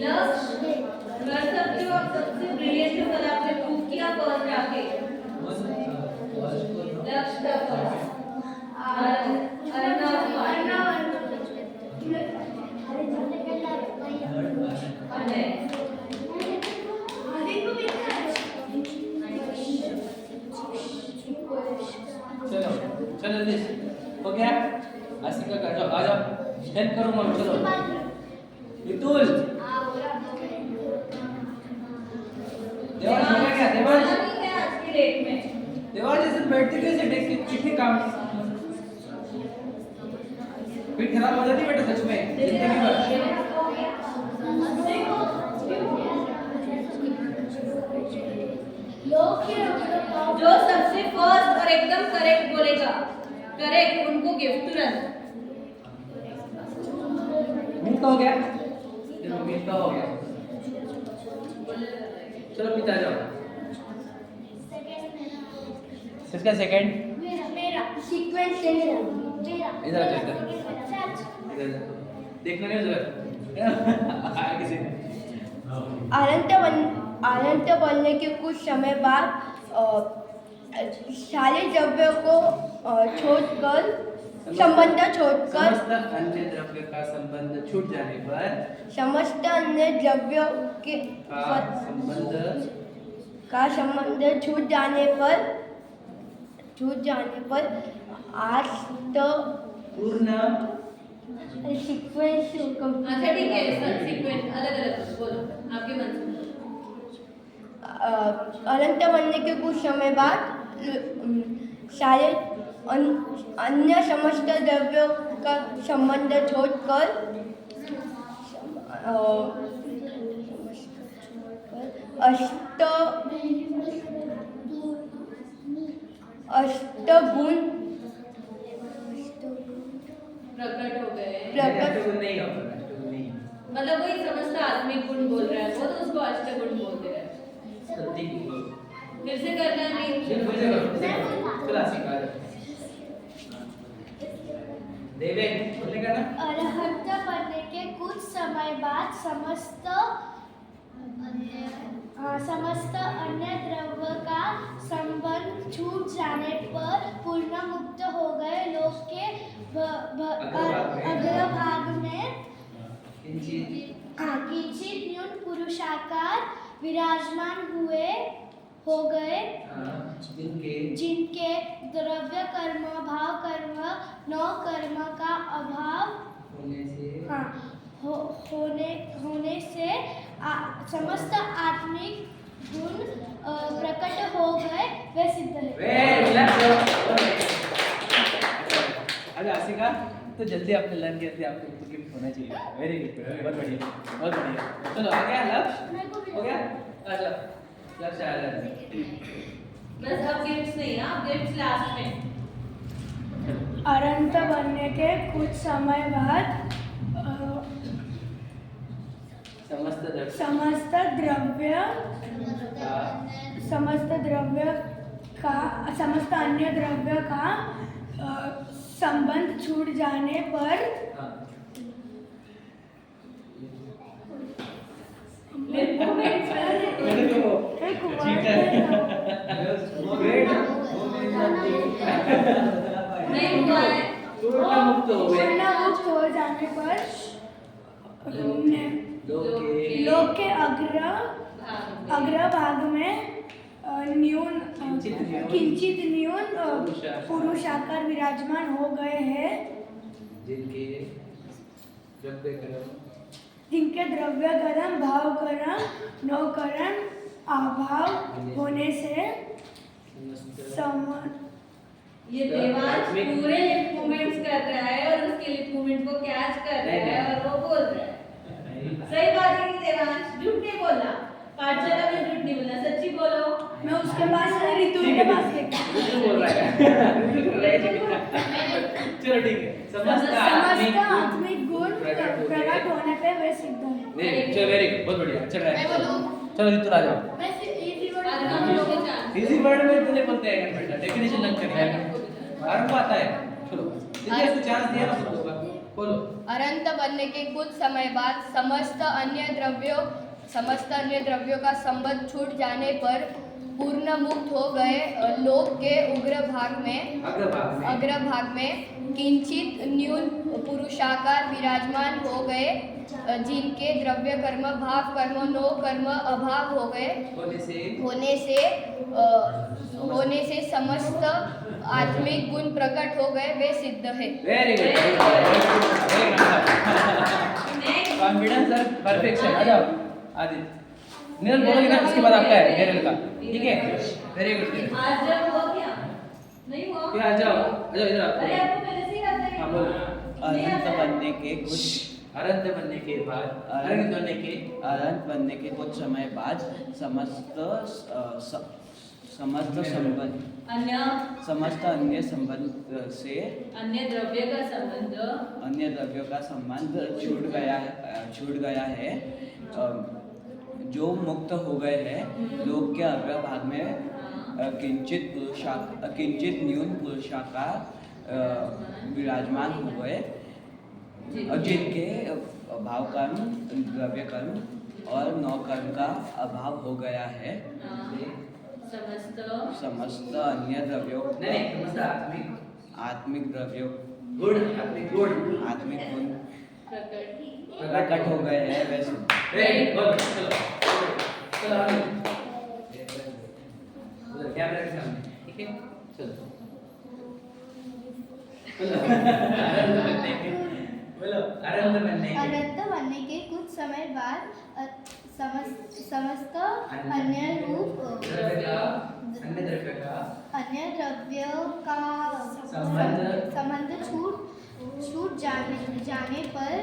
लक्ष्य कर सकते हो आप सबसे ब्रिलियंट कल आपने प्रूव किया फर्स्ट आके लक्ष्य का फर्स्ट चलो चलो दिस हो गया आशिका का जाओ आ जाओ हेल्प करो मम चलो वितुल देवांश हो गया क्या देवांश आज की डेट में देवांश ऐसे बैठते कैसे देख कितने काम पीठ खराब हो जाती बेटा सच में जिंदगी भर जो सबसे फर्स्ट और एकदम करेक्ट बोलेगा करेक्ट उनको गिफ्ट तुरंत मीट का हो गया चलो मीट का हो गया चलो पिता जाओ किसका सेकंड मेरा सीक्वेंस मेरा इधर आ जाओ इधर देखना नहीं जरूरत आया किसी ने अनंत बनने के कुछ समय बाद सारे द्रव्यों को छोड़कर संबंध छोड़कर समस्त अन्य द्रव्य का संबंध छूट जाने पर समस्त अन्य द्रव्यों के का संबंध का संबंध छूट जाने पर आज तो पूर्ण सीक्वेंस अच्छा ठीक है सर सीक्वेंस अलग अलग बोलो आपके मन से अनंत बनने के कुछ समय बाद सारे अन्य समस्त द्रव्यों का संबंध छोड़कर अष्टगुण प्रकट हो गए प्रकट नहीं होगा नहीं मतलब वही समस्त आत्मिक गुण बोल रहा है वो तो उसको अष्टगुण बोलते हैं सत्य फिर से करना नहीं चला सिखा देवे बोलेगा ना अरहत बनने के कुछ समय बाद समस्त अन्य द्रव्य का संबंध छूट जाने पर पूर्ण मुक्त हो गए लोक के अग्रभाग में किंचित न्यून पुरुषाकार विराजमान हो गए जिनके द्रव्य कर्म भाव कर्म नौ कर्म का अभाव होने से समस्त आत्मिक गुण प्रकट हो गए वे सिद्ध है। अरे आशिका तो जल्दी आपने लर्न किया था आपको गिफ्ट होना चाहिए वेरी गुड बहुत बढ़िया चलो आ गया लक्ष्य हो गया अच्छा लक्ष्य आ गया बस अब गिफ्ट्स नहीं आप गिफ्ट्स लास्ट में अनंत बनने के कुछ समय बाद समस्त अन्य द्रव्य का संबंध छूट जाने पर नहीं हुआ है पूर्ण मुक्त हो गए पूर्ण मुक्त हो जाने पर लोक के अग्रभाग में न्यून किंचित न्यून पुरुषाकार विराजमान हो गए हैं जिनके द्रव्य कर्म भाव कर्म नौ कर्म अभाव होने से ये देवांश पूरे लिप मूवमेंट्स कर रहा है और उसके लिप मूवमेंट को कैच कर रहा है और वो बोल रहा है सही बात है कि देवांश झूठ नहीं बोला पाठशाला में झूठ नहीं बोला सच्ची बोलो मैं उसके पास ऋतु के पास देखा बोल रहा है चलो ठीक है समस्त आत्मिक गुण प्रकट होने पे वे सिद्ध है नहीं चलो वेरी गुड बहुत बढ़िया चल रहा है चलो ऋतु आ जाओ आज हम लोग को चांस इजी वर्ड में तूने बोलते हैं बेटा डेफिनेशन लग कर है आरंभ आता है। चलो देखिए इसको चांस दिया ना सबको का बोलो। अनंत बनने के कुछ समय बाद समस्त अन्य द्रव्यों का संबंध छूट जाने पर पूर्ण मुक्त हो गए लोक के अग्रभाग में किंचित न्यून पुरुषाकार विराजमान हो गए जिनके द्रव्य कर्म भाव कर्म नो कर्म अभाव हो गए होने से समस्त आत्मिक गुण प्रकट हो गए वे सिद्ध है। वेरी गुड कॉन्फिडेंस और परफेक्शन। आ जाओ आदित्य निरल बोलोगे ना इसके बाद आपका है निरल का ठीक है। वेरी गुड आज जब हुआ क्या नहीं हुआ क्या आ जाओ इधर आओ। अरे आपको पहले से ही आता है हाँ बोलो। अनंत बनने के अनंत बनने के बाद अनंत बनने के कुछ समय बाद समस्त अन्य संबंध से अन्य द्रव्य का संबंध छूट गया है जो मुक्त हो गए हैं लोक के अग्रभाग में किंचित न्यून पुरुषाकार विराजमान हो गए जिनके भाव कर्म द्रव्य कर्म और नौ कर्म का अभाव हो गया है समस्त अन्य द्रव्यों आत्मिक द्रव्यों आत्मिक गुण प्रकट हो गए हैं वैसे। वेरी गुड चलो उधर कैमरा के सामने ठीक है चलो बोलो आनंद बनने के कुछ समय बाद समस्त अन्य द्रव्यों का संबंध छूट जाने पर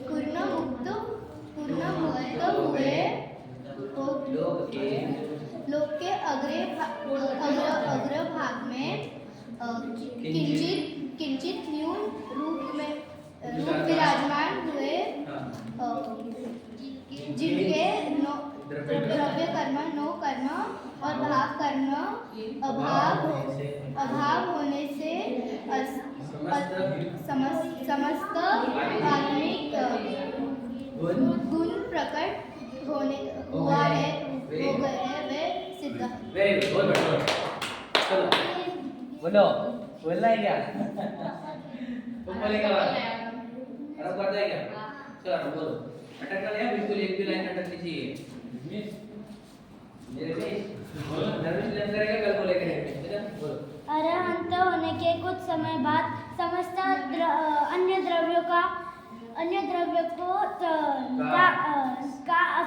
पूर्ण मुक्त हुए लोक के अग्रभाग में किंचित न्यून रूप विराजमान हुए जिनके द्रव्य कर्म नो कर्म और भाव कर्म अभाव होने से समस्त आत्मिक गुण प्रकट हो गए वे सिद्ध है। वेरी गुड चलो बोलो बोलना है क्या तुम बोलेगा अरे करता है क्या चलो बोलो अटकना नहीं है बिल्कुल एक भी लाइन अटकनी चाहिए मेरे भी नर्वस लेन करेगा कल बोलेगा ठीक है बोलो। अरहंत होने के कुछ समय बाद समस्त अन्य द्रव्यों का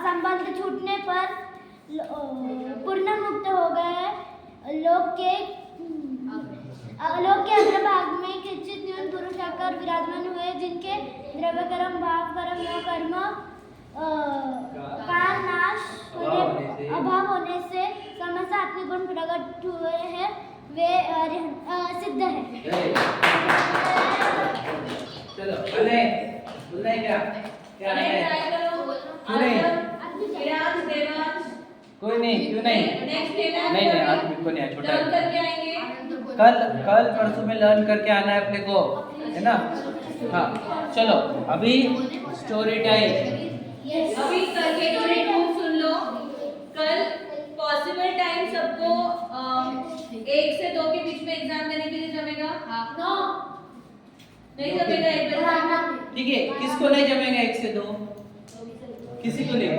संबंध छूटने पर पूर्ण मुक्त हो गए लोक के अग्रभाग में किंचित न्यून पुरुषाकार विराजमान हुए जिनके द्रव्य कर्म भाव कर्म व कर्म का नाश अभाव होने से समस्त आत्मिक गुण प्रकट हुए हैं वे सिद्ध है। चलो अरे बोलना है क्या क्या है ट्राई करो क्यों नहीं विराज देवांश कोई नहीं क्यों नहीं नेक्स्ट लेना नहीं आदमी को नहीं छोटा लर्न करके आएंगे कल परसों में लर्न करके आना है अपने को है ना। हाँ चलो अभी स्टोरी टाइम अभी करके थोड़ी खूब सुन लो। कल पॉसिबल टाइम सबको 1 से 2 के बीच में एग्जाम देने के लिए जमेगा? नो नहीं जमेगा एक बार ठीक है किसको नहीं जमेगा 1 से 2 किसी को नहीं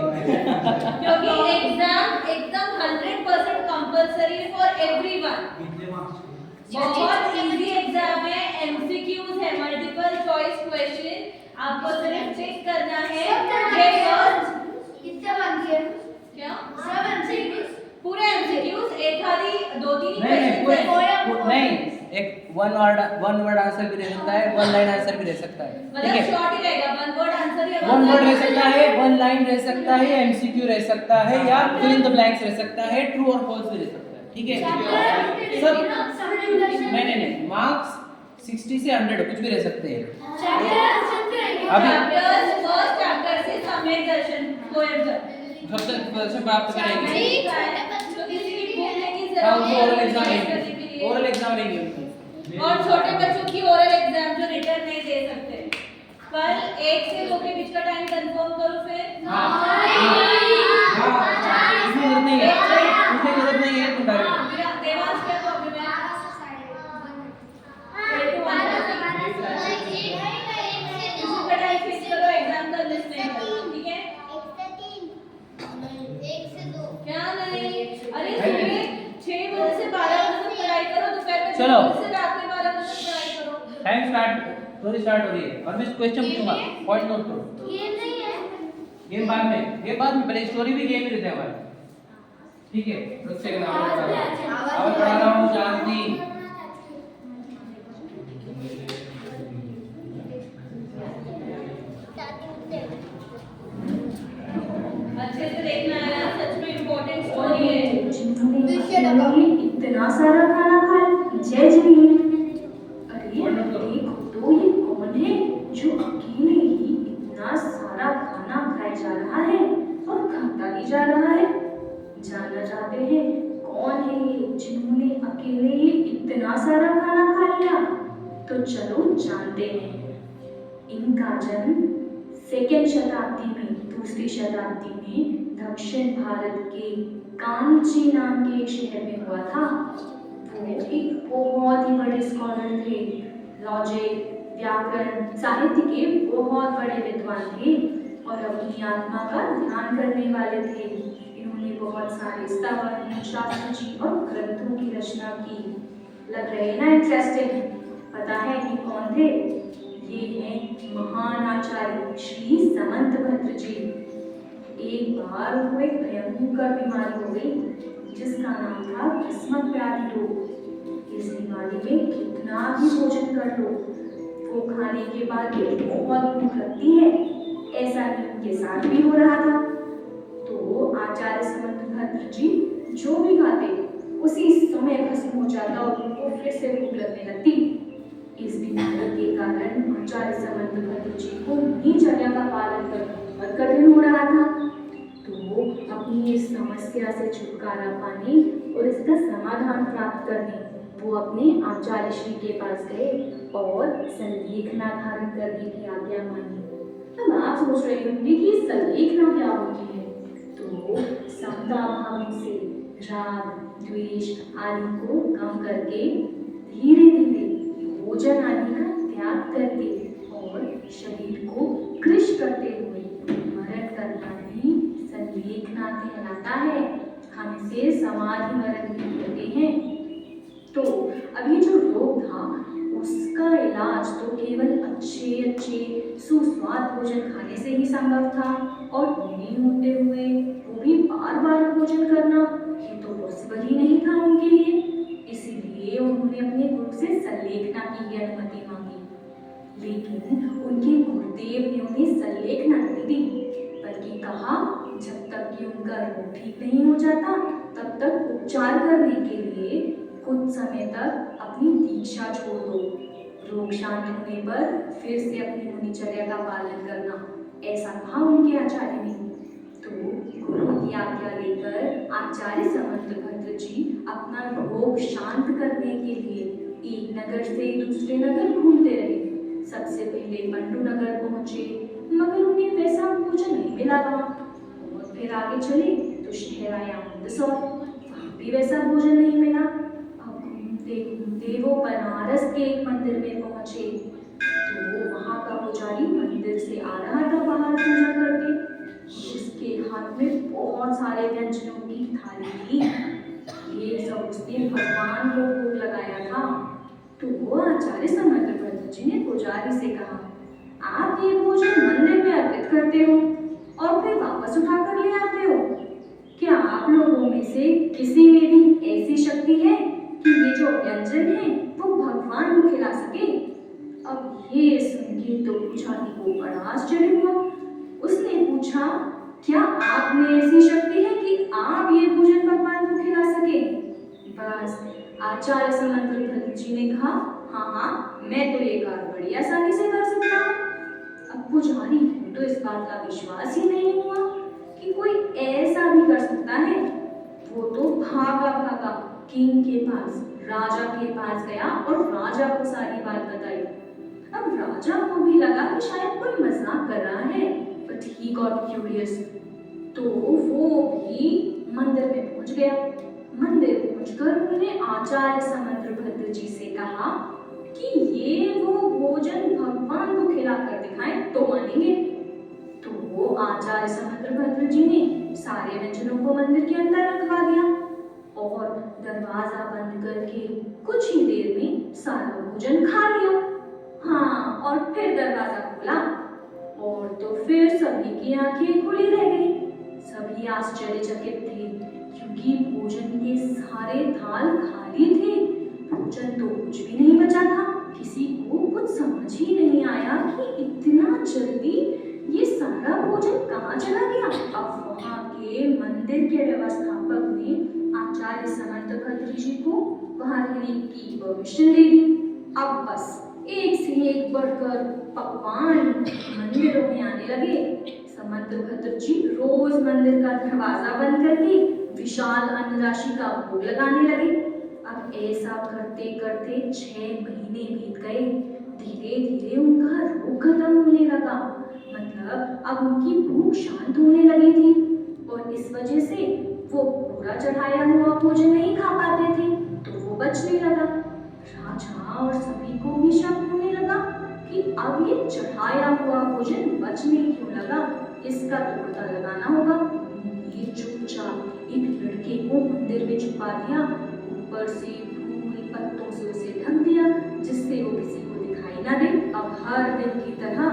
क्योंकि एग्जाम एकदम 100% कंपलसरी फॉर एवरीवन। बहुत इजी एग्जाम है एमसीक्यूज है मल्टीपल चॉइस क्वेश्चन आपको सिर्फ चेक करना है ये फर्स्ट कितने बनती है क्या सब एमसीक्यूज पूरे एमसीक्यूज एक खाली 2-3 नहीं क्वेश्चन नहीं एक वन वर्ड आंसर भी दे सकता है 1 लाइन आंसर भी दे सकता है ठीक मतलब है शॉर्ट ही रहेगा 1 वर्ड आंसर या 1 वर्ड रह सकता है 1 लाइन रह सकता है एमसीक्यू रह सकता है या फिल इन द ब्लैंक्स रह सकता है ट्रू और फॉल्स भी रह सकता है ठीक है सब नहीं मार्क्स 60 से 100 कुछ भी रह सकते हैं अभी फर्स्ट चैप्टर से सम्यक दर्शन पोएम तक कब तक दर्शन प्राप्त करेंगे तो किसी की बुक लेके हाँ जरूर ओरल एग्जाम लेंगे उनकी और छोटे बच्चों की ओरल एग्जाम जो रिटर्न नहीं दे सकते, कल 1 से 2 के बीच का टाइम कंफर्म करो फिर। इसमें जरूरत नहीं है, इसमें जरूरत नहीं है, तुम डायरेक्ट देवांश क्या प्रॉब्लम है? फिर तो 1 का टाइम फिक्स करो, एग्जाम का लिस्ट नहीं करो, ठीक है? क्या नहीं? अरे सुबह 6 बजे से 12 बजे तक पढ़ाई करो, दोपहर में 2 बजे से रात में 12 बजे तक पढ़ाई करो। टाइम स्टार्ट हो रही है और मैं क्वेश्चन पूछूंगा, पॉइंट नोट करो। ये नहीं है। गेम बाद में, पहले स्टोरी भी गेम ही रहता है हमारा, ठीक है? रुक सेकंड आवाज बढ़ा रहा हूँ, शांति। अच्छे से देखना है यार, सच में इम्पोर्टेंट स्टोरी है। जिन्होंने इतना सारा खाना खाया, जय जमीन। अरे देखो तो ये कौन है जो अकेले ही इतना सारा खाना खाए जा रहा है और खाता ही जा रहा है। जानना चाहते हैं कौन है ये जिन्होंने अकेले ही इतना सारा खाना खा लिया? तो चलो जानते हैं। इनका जन्म 2nd शताब्दी में, 2री शताब्दी में दक्षिण भारत के कांची नाम के एक शहर में हुआ था। वो एक बहुत ही बड़े स्कॉलर थे, लॉजिक, व्याकरण, साहित्य के बहुत बड़े विद्वान थे और अपनी आत्मा का ध्यान करने वाले थे। इन्होंने बहुत सारे स्तवन, शास्त्रजी और ग्रंथों की रचना की। लग रहे ना इंटरेस्टिंग? पता है कि कौन थे? ये हैं महान आचार्य श्री समंतभद्र जी। एक बार उनको एक भयंकर बीमारी हो गई जिसका नाम था किस्मत व्याधि रोग। इस बीमारी में कितना भी भोजन कर लो, वो खाने के बाद भी बहुत भूख लगती है। ऐसा ही उनके साथ भी हो रहा था। तो आचार्य समंतभद्र जी जो भी खाते उसी समय खत्म हो जाता और उनको फिर से भूख लगने लगती। इस बीमारी के कारण आचार्य समंतभद्र जी को दिनचर्या का पालन करना बहुत कठिन हो रहा था। तो अपनी इस समस्या से छुटकारा पाने और इसका समाधान प्राप्त करने वो अपने आचार्य श्री के पास गए और संलेखना धारण करने की आज्ञा मांगी। अब आप सोच रहे होंगे कि संलेखना क्या होती है? तो समता भाव से राग, द्वेष आदि को कम करके धीरे धीरे भोजन आदि का त्याग करके और शरीर को कृश करते हुए मरण करना ही संलेखना कहलाता है। हम इसे समाधि मरण भी कहते हैं। तो अभी जो रोग था उसका इलाज तो केवल अच्छे सुस्वाद भोजन खाने से ही संभव था और नहीं होते हुए वो भी बार बार भोजन करना ये तो पॉसिबल ही नहीं था उनके लिए। इसीलिए उन्होंने अपने गुरु से संलेखना की अनुमति मांगी, लेकिन उनके गुरुदेव ने उन्हें संलेखना नहीं दी, बल्कि कहा जब तक कि उनका रोग ठीक नहीं हो जाता तब तक उपचार करने के लिए कुछ समय तक अपनी दीक्षा छोड़ दो। रोग शांत होने पर फिर से अपनी दिनचर्या का पालन करना, ऐसा कहा उनके आचार्य ने। तो गुरु की आज्ञा लेकर आचार्य समंतभद्र जी अपना रोग शांत करने के लिए एक नगर से दूसरे नगर घूमते रहे। सबसे पहले मंडू नगर पहुंचे, मगर उन्हें वैसा भोजन नहीं मिला वहाँ। और फिर आगे चले तो शहर आया मंदसौर, वहाँ भी वैसा भोजन नहीं मिला। अब घूमते घूमते वो बनारस के एक मंदिर में पहुंचे, तो वहाँ का पुजारी मंदिर से आ रहा था बाहर पूजा करके। उसके हाथ में बहुत सारे व्यंजनों की थाली थी। ये सब उसने भगवान को भोग लगाया था। तो वो आचार्य समंतभद्र जी ने पुजारी से कहा, आप ये भोजन मंदिर में अर्पित करते हो और फिर वापस उठाकर ले आते हो। क्या आप लोगों में से किसी में भी ऐसी शक्ति है कि ये जो व्यंजन है वो भगवान को खिला सके? अब ये सुन के तो पुजारी को बड़ा आश्चर्य हुआ। उसने पूछा, क्या आप में ऐसी शक्ति है कि आप ये भोजन भगवान को खिला सके? बस आचार्य समंतभद्र जी ने कहा, हाँ, मैं तो ये कार्य बड़ी आसानी से कर सकता हूँ। अब पुजारी को तो इस बात का विश्वास ही नहीं हुआ कि कोई ऐसा भी कर सकता है। वो तो भागा भागा किंग के पास राजा के पास गया और राजा को सारी बात बताई। अब राजा को भी लगा कि शायद कोई मजाक कर रहा है, बट ही गॉट क्यूरियस। तो वो भी मंदिर में पहुंच गया। मंदिर पहुंचकर उन्होंने आचार्य समंतभद्र जी से कहा कि ये वो भोजन भगवान को खिलाकर दिखाएं तो मानेंगे। तो वो आचार्य समंतभद्र जी ने सारे व्यंजनों को मंदिर के अंदर रखवा दिया और दरवाजा बंद करके कुछ ही देर में सारा भोजन खा लिया। हाँ, और फिर दरवाजा खोला और तो फिर सभी की आंखें खुली रह गई। सभी आश्चर्यचकित थे क्योंकि भोजन के सारे थाल खाली थे। भोजन तो कुछ भी नहीं बचा था। किसी को कुछ समझ ही नहीं आया कि इतना जल्दी ये सारा भोजन कहाँ चला गया। अब वहाँ के मंदिर के व्यवस्थापक ने आचार्य समंतभद्र जी को वहाँ रहने की परमिशन दे दी। अब बस एक से एक बढ़कर पकवान मंदिरों में आने लगे। समंतभद्र जी रोज मंदिर का दरवाजा बंद करके विशाल अन्न राशि का भोग लगाने लगे। अब ऐसा करते करते 6 महीने बीत गए। धीरे धीरे उनका रोग खत्म होने लगा, मतलब अब उनकी भूख शांत होने लगी थी और इस वजह से वो पूरा चढ़ाया हुआ भोजन नहीं खा पाते थे, तो वो बचने लगा। राजा और सभी को भी शक होने लगा कि अब ये चढ़ाया हुआ भोजन बचने क्यों लगा, इसका तो पता लगाना होगा। ये चुपचाप एक लड़के को मंदिर में छुपा दिया, ऊपर से फूल पत्तों से उसे ढक दिया जिससे वो किसी को दिखाई ना दे। अब हर दिन की तरह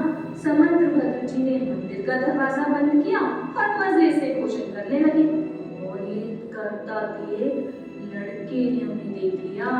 समंतभद्र जी ने मंदिर का दरवाजा बंद किया और मजे से भोजन करने लगे। और ये करता देख लड़के ने उन्हें देख लिया,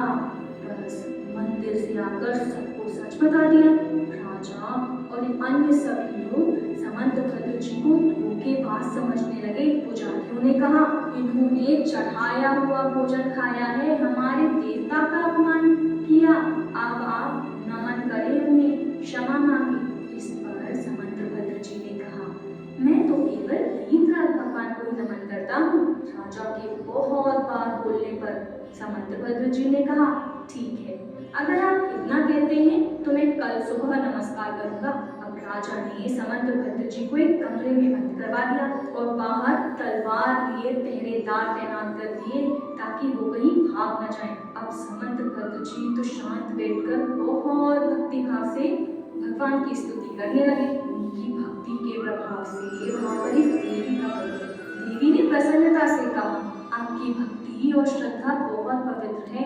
बस मंदिर से आकर सबको सच बता दिया। राजा और अन्य सभी लोग समंतभद्र जी को धोखेबाज समझने लगे। पुजारियों ने कहा, इन्होंने चढ़ाया हुआ भोजन खाया है, हमारे देवता का अपमान किया, अब आप नमन करें, उन्हें क्षमा मांगे। इस पर समंतभद्र जी ने कहा, मैं तो केवल दीनदयाल भगवान को ही नमन करता हूँ। राजा के बहुत बार बोलने पर समंतभद्र जी ने कहा, ठीक है, अगर आप इतना कहते हैं तो मैं कल सुबह नमस्कार करूंगा। अब राजा ने समंतभद्र जी को एक कमरे में बंद करवा दिया और बाहर तलवार लिए पहरेदार तैनात कर दिए ताकि वो कहीं भाग न जाएं। अब समंतभद्र जी तो शांत बैठकर बहुत भक्ति भाव से भगवान की स्तुति करने लगे। उनकी भक्ति के प्रभाव से वहां पर एक देवी का प्रकट। देवी ने प्रसन्नता से कहा, आपकी भक्ति और श्रद्धा बहुत पवित्र है।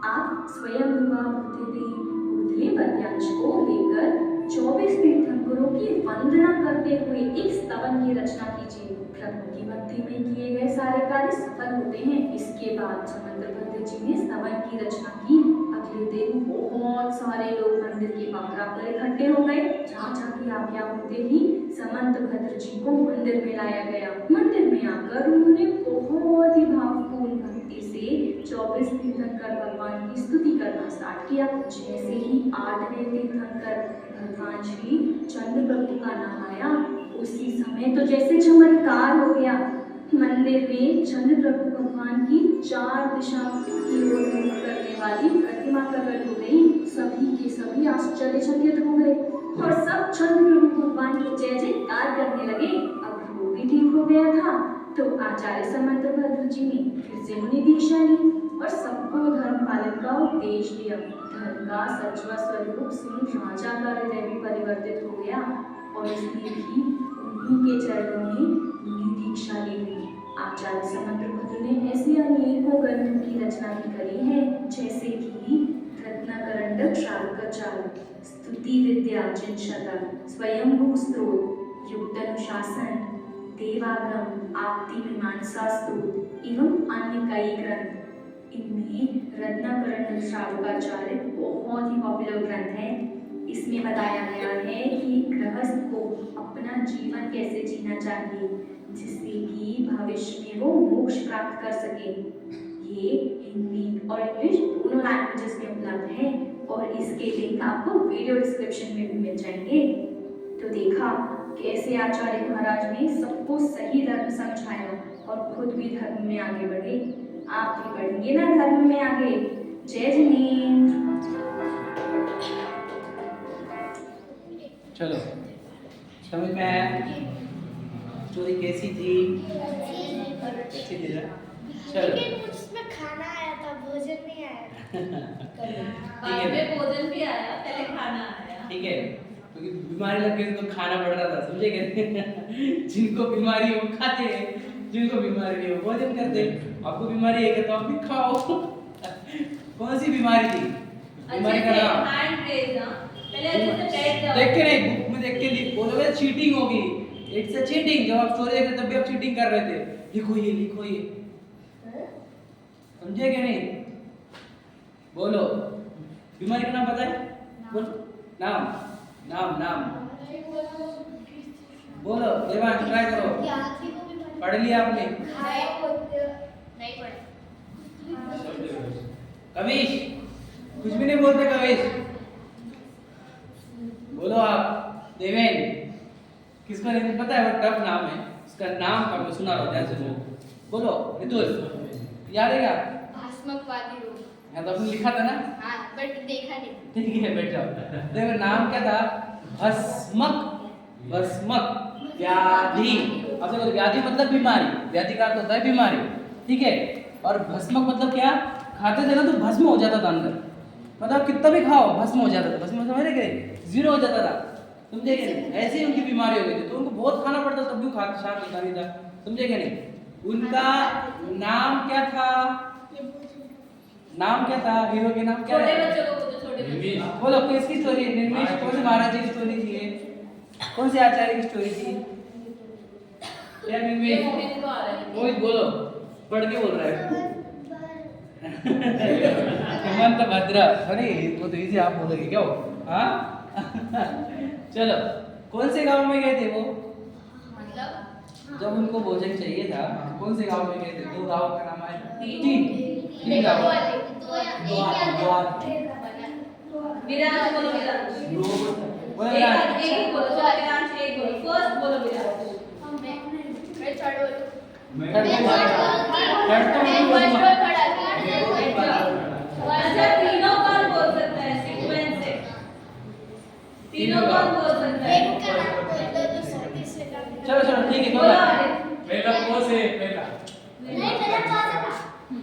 आप स्वयं बुद्धले वद्यांश को लेकर 24 तीर्थंकरों की वंदना करते हुए एक स्तवन की रचना कीजिए। प्रभु की भक्ति में किए गए सारे कार्य सफल होते हैं। इसके बाद समंतभद्र जी ने स्तवन की रचना की। अगले दिन बहुत सारे लोग मंदिर के प्रांगण पर इकट्ठे हो गए। राजा की आज्ञा होते ही समंतभद्र जी को मंदिर में लाया गया। मंदिर में आकर उन्होंने बहुत ही भावपूर्ण भक्ति से 24 तीर्थंकर भगवान की स्तुति करना स्टार्ट किया। जैसे ही 8वें तीर्थंकर भगवान श्री चंद्र प्रभु का नाम आया, उसी समय तो जैसे चमत्कार हो गया। मंदिर में चंद्र प्रभु भगवान की 4 दिशा की ओर मुख करने वाली प्रतिमा प्रकट हो गई। सभी के सभी आश्चर्यचकित हो गए और सब चंद्र प्रभु भगवान की जय जयकार करने लगे। अब रोग भी ठीक हो गया था तो आचार्य समंतभद्र जी ने फिर से मुनि दीक्षा ली और सबको धर्म पालन का उपदेश दिया। धर्म का सच्चा स्वरूप सुन राजा का हृदय भी परिवर्तित हो गया और इसलिए भी उन्हीं के चरणों में मुनि दीक्षा ली गई। आचार्य समंतभद्र ने ऐसे अनेकों ग्रंथों की रचना भी करी है, जैसे कि रत्नाकरंडक शार्ंगचार्य, स्तुति विद्या जिनशतक, स्वयंभू स्तोत्र, युक्त अनुशासन, देवागम, आपति मीमांसा स्तोत्र एवं अन्य कई ग्रंथ। इनमें रत्नाकरंडक शार्ंगचार्य बहुत ही पॉपुलर ग्रंथ है। इसमें बताया गया है कि गृहस्थ को अपना जीवन कैसे जीना चाहिए जिससे कि भविष्य में वो मोक्ष प्राप्त कर सके। ये हिंदी और इंग्लिश दोनों लैंग्वेजेस में उपलब्ध है और इसके लिंक आपको वीडियो डिस्क्रिप्शन में भी मिल जाएंगे। तो देखा कैसे आचार्य महाराज ने सबको सही धर्म समझाया और खुद भी धर्म में आगे बढ़े। आप भी बढ़ेंगे ना धर्म में आगे। जय जिनेंद्र। चलो समझ में आया? स्टोरी कैसी थी? अच्छी थी ना? चलो लेकिन उसमें खाना आया था, भोजन नहीं आया था। बाद में भोजन भी आया, पहले खाना आया। ठीक है, क्योंकि बीमारी लग गई तो खाना बढ़ रहा था, समझे क्या? जिनको बीमारी है वो खाते हैं, जिनको बीमारी नहीं है वो भोजन करते हैं। आपको बीमारी है क्या तो आप भी खाओ। कौन सी बीमारी थी? बीमारी का नाम हैंड रेज ना, पहले अच्छे से बैठ जाओ। देख के नहीं, बुक में देख के लिख, बोलोगे चीटिंग होगी। It's a cheating. जब आप स्टोरी देख रहे तब भी आप चीटिंग कर रहे थे। लिखो ये समझे क्या नहीं? बोलो बीमारी का नाम पता है? बोलो नाम नाम नाम बोलो। देवांश ट्राई करो। पढ़ लिया आपने? नहीं पढ़ा। कविश कुछ भी नहीं बोलते। कविश बोलो आप। देवेन किसको नहीं पता है? वो टफ नाम है, उसका नाम का मैं सुना रहा हूँ, ध्यान से सुनो। बोलो रितुल, याद है क्या? भास्मकवादी रोग। हाँ तो आपने लिखा था ना? हाँ बट देखा नहीं। ठीक है बैठ जाओ। देखो नाम क्या था? भस्मक व्याधि। अब देखो व्याधि मतलब बीमारी, व्याधि का अर्थ होता है बीमारी, ठीक है। और भस्मक मतलब क्या? खाते थे ना तो भस्म हो जाता था अंदर, मतलब कितना भी खाओ भस्म हो जाता था। भस्म समझ रहे क्या? जीरो हो जाता था, समझे क्या नहीं? ऐसी उनकी बीमारी हो गई थी, तो उनको बहुत खाना पड़ता तब भी खाते शांत होता नहीं था, समझे क्या नहीं? उनका नाम क्या था? नाम क्या था? हीरो के नाम क्या छोटे है? बच्चों को बोलो, छोटे बच्चों को। बोलो किसकी स्टोरी है? निर्मेश कौन से महाराज जी की स्टोरी थी ये? कौन से आचार्य की स्टोरी थी? क्या ये निर्मेश? मोहित को आ रहा है। मोहित बोलो, पढ़ के बोल रहा है। हेमंत भद्र, अरे वो तो इजी आप बोलोगे क्या हो? हाँ चलो कौन से गांव में गए थे वो? मतलब जब उनको भोजन चाहिए था कौन से गांव में गए थे? दो गांव का नाम है? तीन गांव। विराज बोलो, विराज। बोलो एक यार। ही बोलो, चलो विराज एक बोलो, फर्स्ट बोलो विराज। मैं थर्ड बोलूं। अच्छा तीनों कौन बोल सकता है सीक्वेंस से? तीनों कौन बोल सकता है? चलो चलो ठीक है, दो बोलो बार। आगे। पहला को से पहला।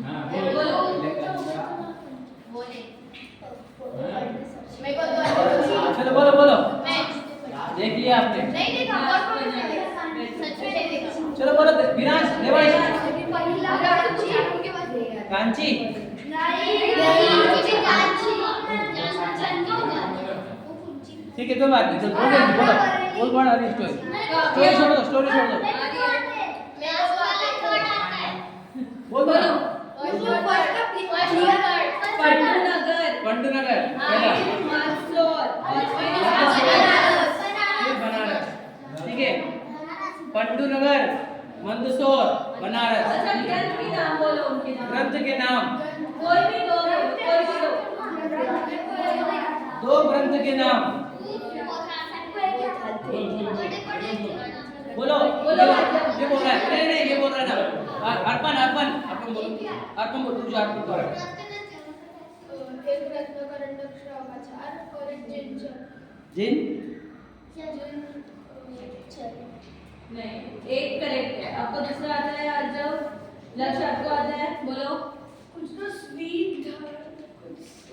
हाँ बोलो। बोले हाँ? मेरे को दो। चलो बोलो बोलो। मैं देख लिया आपने? नहीं देखा, और सच में नहीं देखा। चलो बोलो विराज, देवांश, उनके पास देखा। कांची। ठीक है, कोई बात नहीं, चलो बोल बोल अरे स्टोरी छोड़ दो, स्टोरी छोड़ दो। बोल बोलो। पंडुनगर, पंडुनगर मानसरोवर और फिर बनारस, ठीक है। पंडुनगर, मंदसौर, बनारस। अच्छा ग्रंथ के नाम बोलो, उनके नाम। ग्रंथ के नाम? कोई भी दो बोलो, कोई भी दो। दो ग्रंथ के नाम बोलो। ये बोल रहा है, नहीं नहीं ये बोल रहा है ना। अर्पण अर्पण अर्पण बोलो, अर्पण बोलो, तुझे अर्पण करो। जिन नहीं, एक करेक्ट है। आपको दूसरा आता है? आ जाओ। लक्ष्य आपको आता है? बोलो।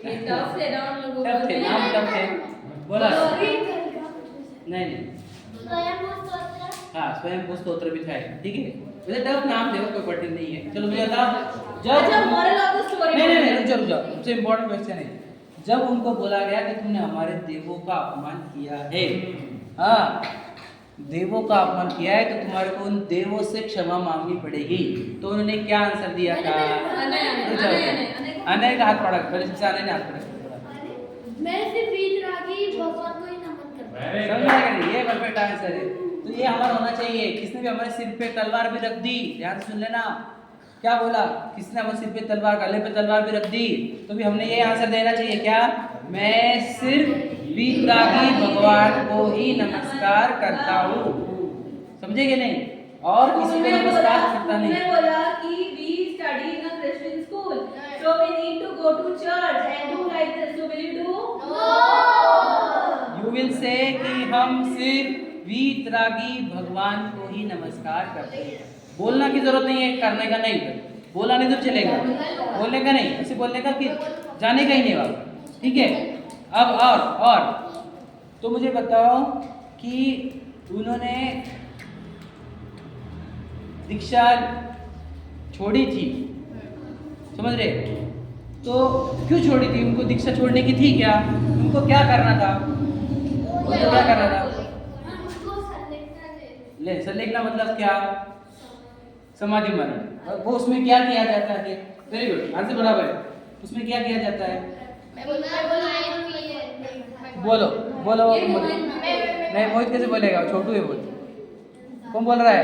ये टफ है ना उन लोगों टफ थे, नाम टफ थे। बोला नहीं नहीं। हाँ स्वयं स्तोत्र भी था, ठीक है। वैसे टफ नाम थे, कोई कठिन नहीं है। चलो मुझे बताओ अच्छा मोरल ऑफ द स्टोरी। नहीं नहीं रुक जाओ रुक जाओ, सबसे इम्पोर्टेंट क्वेश्चन है। जब उनको बोला गया कि तुमने हमारे देवों का अपमान किया है, हाँ देवों का अपमान किया है तो तुम्हारे को उन देवों से क्षमा मांगनी पड़ेगी, तो उन्होंने क्या आंसर दिया था? अनय का हाथ पड़ा, पहले सबसे अनय ने हाथ पड़ा। मैं सिर्फ वीतरागी भगवान को ही नमन करता हूँ। Very समझ आया नहीं? ये परफेक्ट आंसर है। तो ये हमारा होना चाहिए। किसने भी हमारे सिर पे तलवार भी रख दी, ध्यान से सुन लेना क्या बोला। किसने हमारे सिर पे तलवार, गले पे तलवार भी रख दी, तो भी हमने ये आंसर देना चाहिए क्या? मैं सिर्फ वीतरागी भगवान को ही नमस्कार करता हूँ, समझे कि नहीं? और किसी को नमस्कार करता नहीं। बोला कि we study in a Christian school, So we need to go to church and do like this. So will you do? You will say कि हम सिर्फ वीतरागी भगवान को ही नमस्कार करते हैं। बोलना की जरूरत नहीं है, करने का नहीं, बोला नहीं तो चलेगा, बोलने का नहीं, ऐसे बोलने का कि जाने का ही नहीं बात, ठीक है। अब और तो मुझे बताओ कि उन्होंने दीक्षा छोड़ी थी, समझ रहे? तो क्यों छोड़ी थी? उनको दीक्षा छोड़ने की थी क्या? उनको क्या करना था? उनको क्या करना था? ले संलेखना मतलब क्या? समाधि मरण। वो उसमें क्या किया जाता है? वेरी गुड, आंसर बराबर है। उसमें क्या किया जाता है? बोलो बोलो। नहीं, मोहित कैसे बोलेगा? छोटू है, बोल। कौन बोल रहा है?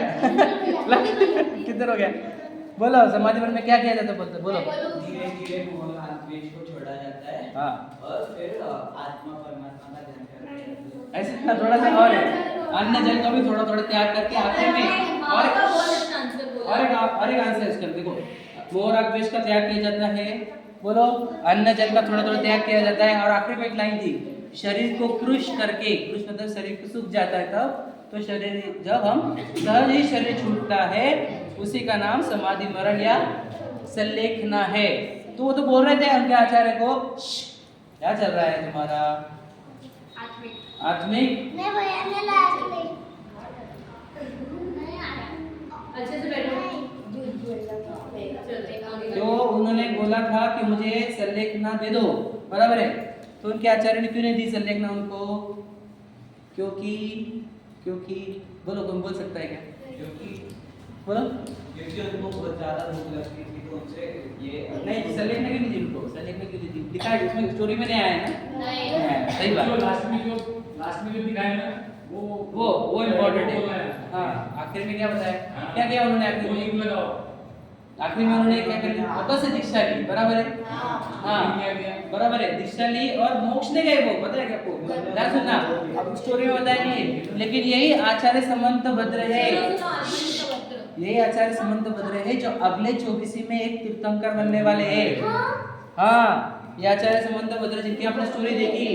किधर हो गया? बोलो, समाधि मरण में क्या किया जाता है? बोलते बोलो। धीरे धीरे द्वेष को छोड़ा जाता है। हाँ, और फिर आत्मा परमात्मा का ध्यान करते हैं। ऐसे ना थोड़ा सा और है, अन्न जल का भी थोड़ा थोड़ा त्याग करके आखिर में और एक आंसर इसका देखो, मोह राग द्वेष का त्याग किया जाता है। बोलो, अन्न जल का थोड़ा थोड़ा त्याग किया जाता है। और आखिरी में एक लाइन थी, शरीर को कृश करके, कृश मतलब शरीर को सूख जाता है तब, तो शरीर जब हम सहज ही शरीर छूटता है उसी का नाम समाधि मरण या संलेखना है। तो वो तो बोल रहे थे उनके आचार्य को, क्या चल रहा है तुम्हारा? आत्मिक अच्छे से बैठो। तो उन्होंने बोला था कि मुझे संलेखना दे दो, बराबर है। तो उनके आचार्य ने क्यों नहीं दी संलेखना उनको? क्योंकि बोलो, कौन बोल सकता है क्या? बोलो। क्योंकि उनको बहुत ज्यादा भूख लगती थी, तो उनसे ये नहीं, संलेखना क्यों नहीं दी उनको? संलेखना क्यों नहीं दी? लिखा है उसमें, स्टोरी में नहीं आया है ना? नहीं, सही बात। लास्ट में जो दिखाया ना वो इम्पोर्टेंट है। हाँ, आखिर में क्या बताया? क्या किया उन्होंने आखिर में? आखिर में उन्होंने क्या कर लिया? वापस से दीक्षा ली, बराबर है? हाँ, बराबर है, दीक्षा ली और मोक्ष ले गए वो, पता है क्या आपको? ध्यान सुनना, अब स्टोरी में बताया नहीं है, लेकिन यही आचार्य समंत भद्र है, यही आचार्य समंत भद्र है जो अगले 24 में एक तीर्थंकर बनने वाले हैं। हाँ, ये आचार्य समंत भद्र जिनकी आपने स्टोरी देखी,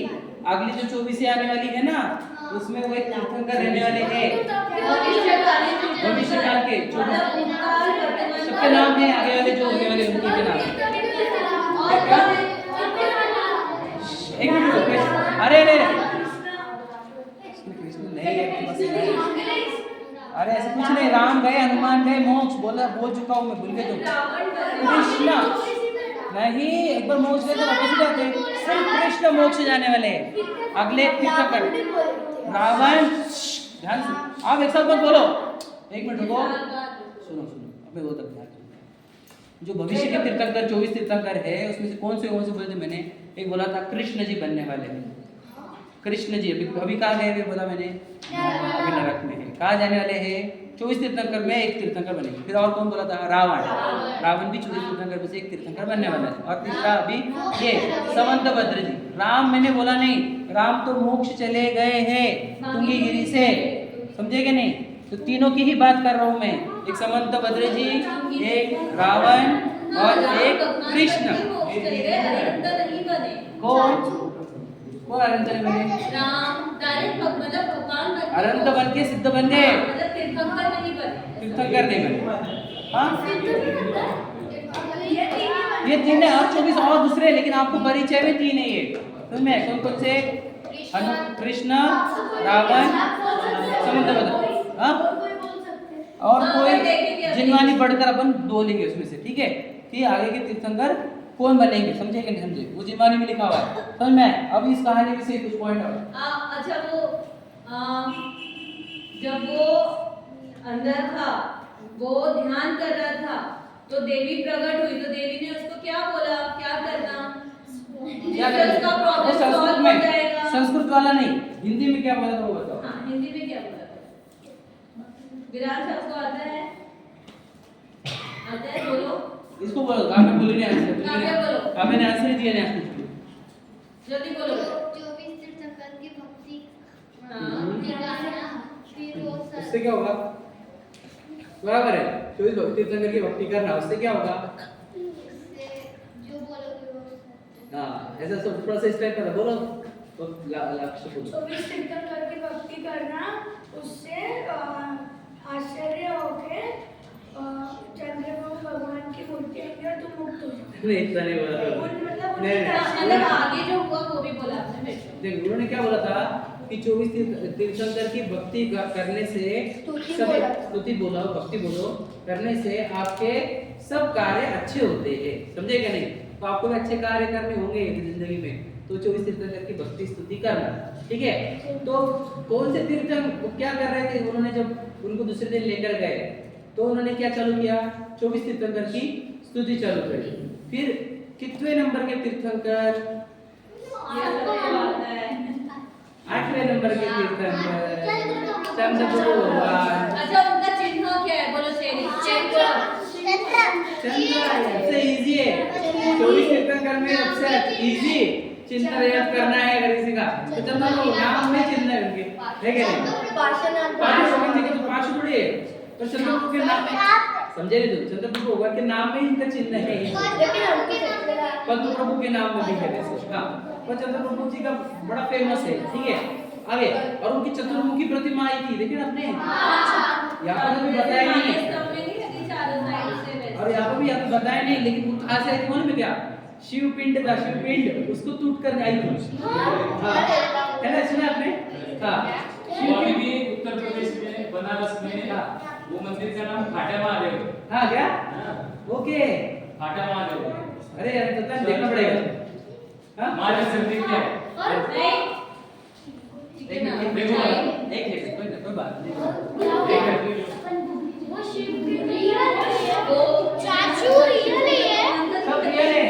अगली जो 24 आने वाली है ना, उसमें वो एक तीर्थंकर रहने वाले हैं भविष्य काल के। सबके नाम है आगे वाले जो होने वाले उनके के नाम। एक मिनट रुको, अरे कृष्ण नहीं है, अरे ऐसे कुछ नहीं। राम गए, हनुमान गए, मोक्ष बोल चुका हूँ मैं, भूल गए तुम? कृष्ण नहीं, एक बार मोक्ष गए तो वापस जाते, सिर्फ कृष्ण मोक्ष जाने वाले हैं। अगले तीर्थंकर रावण, ध्यान से आप एक साथ मत बोलो, एक मिनट रुको, सुनो अब मैं वो तक ध्यान। जो भविष्य के तीर्थंकर 24 तीर्थंकर है, उसमें से कौन से बोले थे मैंने? एक बोला था कृष्ण जी बनने वाले हैं। कृष्ण जी अभी कहाँ गए थे बोला मैंने? अभी नरक में है। कहाँ जाने वाले हैं? 24 तीर्थंकर में एक तीर्थंकर बनेंगे। फिर और कौन बोला था? रावण भी 24 तीर्थंकर में से एक तीर्थंकर बनने वाला है। और तीसरा अभी ये समंत भद्र जी। राम मैंने बोला नहीं, राम तो मोक्ष चले गए हैं तुंगी गिरी से, समझे कि नहीं? तो तीनों की ही बात कर रहा हूँ मैं, एक समंत भद्र जी, एक रावण और एक कृष्ण। कौन अनंत बने? राम डायरेक्ट मतलब भगवान बन, अनंत बन के सिद्ध बन गए, मतलब तीर्थंकर नहीं बने। तीर्थंकर नहीं बने। हाँ, ये तीन है और 24 और दूसरे, लेकिन आपको परिचय में तीन है ये। समझ में? कौन कौन से? कृष्ण, रावण, समंत भद्र। हाँ, और कोई जिनवानी पढ़कर अपन बोलेंगे उसमें से, ठीक है? कि आगे के तीर्थंकर कौन बनेंगे, समझे कि नहीं समझे? वो जिनवानी में लिखा हुआ है, समझ में? अब इस कहानी में से कुछ पॉइंट और। अच्छा, वो जब वो अंदर था, वो ध्यान कर रहा था, तो देवी प्रकट हुई, तो देवी ने उसको क्या बोला, क्या करना? क्या करना? वो संस्कृत में, संस्कृत वाला नहीं, हिंदी में क्या बोला था वो बताओ। हाँ, हिंदी में क्या बोला था? विराट सबको आता है? आता है, बोलो। इसको बोलो, आपने बोली नहीं आंसर, बोलो, आपने आंसर ही दिया नहीं आपने, जल्दी बोलो। 24 तीर्थंकर की भक्ति उससे क्या होगा? बराबर है, 24 तीर्थंकर की भक्ति करना, उससे क्या होगा? जो हाँ ऐसा सब थोड़ा सा इस टाइप का था। बोलो तो लक्ष्य बोलो। 24 तीर्थंकर की भक्ति करना, उससे आश्चर्य होके चंद्रबाबू भगवान की मूर्ति आएगी और तुम मुक्त हो जाओगे। नहीं इतना नहीं बोला था। मतलब नहीं, मतलब आगे जो हुआ वो भी बोला आपने बेटा। देख उन्होंने क्या बोला था कि 24 तीर्थंकर की भक्ति करने से स्तुति बोलो भक्ति बोलो करने से आपके सब कार्य अच्छे होते हैं, समझे क्या नहीं? तो आपको भी अच्छे कार्य करने होंगे जिंदगी में, तो 24 तीर्थंकर की भक्ति स्तुति करना, ठीक है? तो कौन से तीर्थंकर क्या कर रहे थे? उन्होंने जब उनको दूसरे दिन लेकर गए तो उन्होंने क्या चालू किया? 24 तीर्थंकर की स्तुति चालू करी। फिर कितने नंबर के तीर्थंकर? 8वें नंबर के तीर्थंकर चंद्रप्रभु भगवान। अच्छा उनका चिन्ह क्या है? बोलो शेरी। चंद्र सबसे इजी है, 24 तीर्थंकर में सबसे इजी चिन्ह याद करना है अगर किसी का तो चंद्रप्रभु नाम में चिन्ह है उनके, है क्या नहीं? पांच समझने के तो पांच थोड़ी है, पर चंद्रप्रभु के नाम समझे नहीं? तो चंद्रप्रभु भगवान के नाम में इनका चिन्ह है, पद्म प्रभु के नाम में भी है वैसे। हाँ पर चंद्रप्रभु जी का बड़ा फेमस है, ठीक है? आगे और उनकी चतुर्मुखी प्रतिमा आई थी, देखिए आपने यहाँ पर भी बताया नहीं है और यहाँ पर भी आपको बताया नहीं, लेकिन वो कहाँ से आई थी मालूम है क्या? शिव पिंड था, शिव पिंड उसको टूट कर आई थी। हाँ है ना, सुना आपने? हाँ वो अभी भी उत्तर प्रदेश में बनारस में वो मंदिर का नाम फाटा महादेव। हाँ क्या? ओके फाटा महादेव। अरे यार तो देखना पड़ेगा। हाँ महादेव से दिख क्या है? एक मिनट कोई बात नहीं। चाचू रियल है, सब रियल है,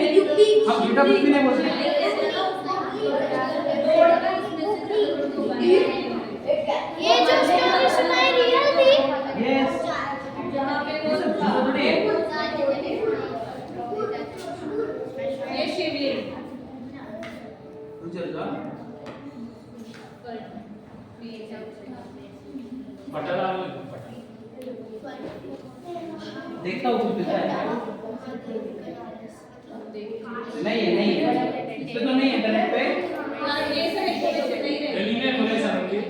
हम झूठा कुछ भी नहीं बोलते। ये जो स्टोरी सुनाई रियल थी। यस जहाँ पे वो थोड़ी है। ये शिवलिंग चल रहा फटाला देखा हो कुछ है? नहीं है इस पे तो नहीं है इंटरनेट पे। ये सब information नहीं रहती। गली में बोले सर मंदिर।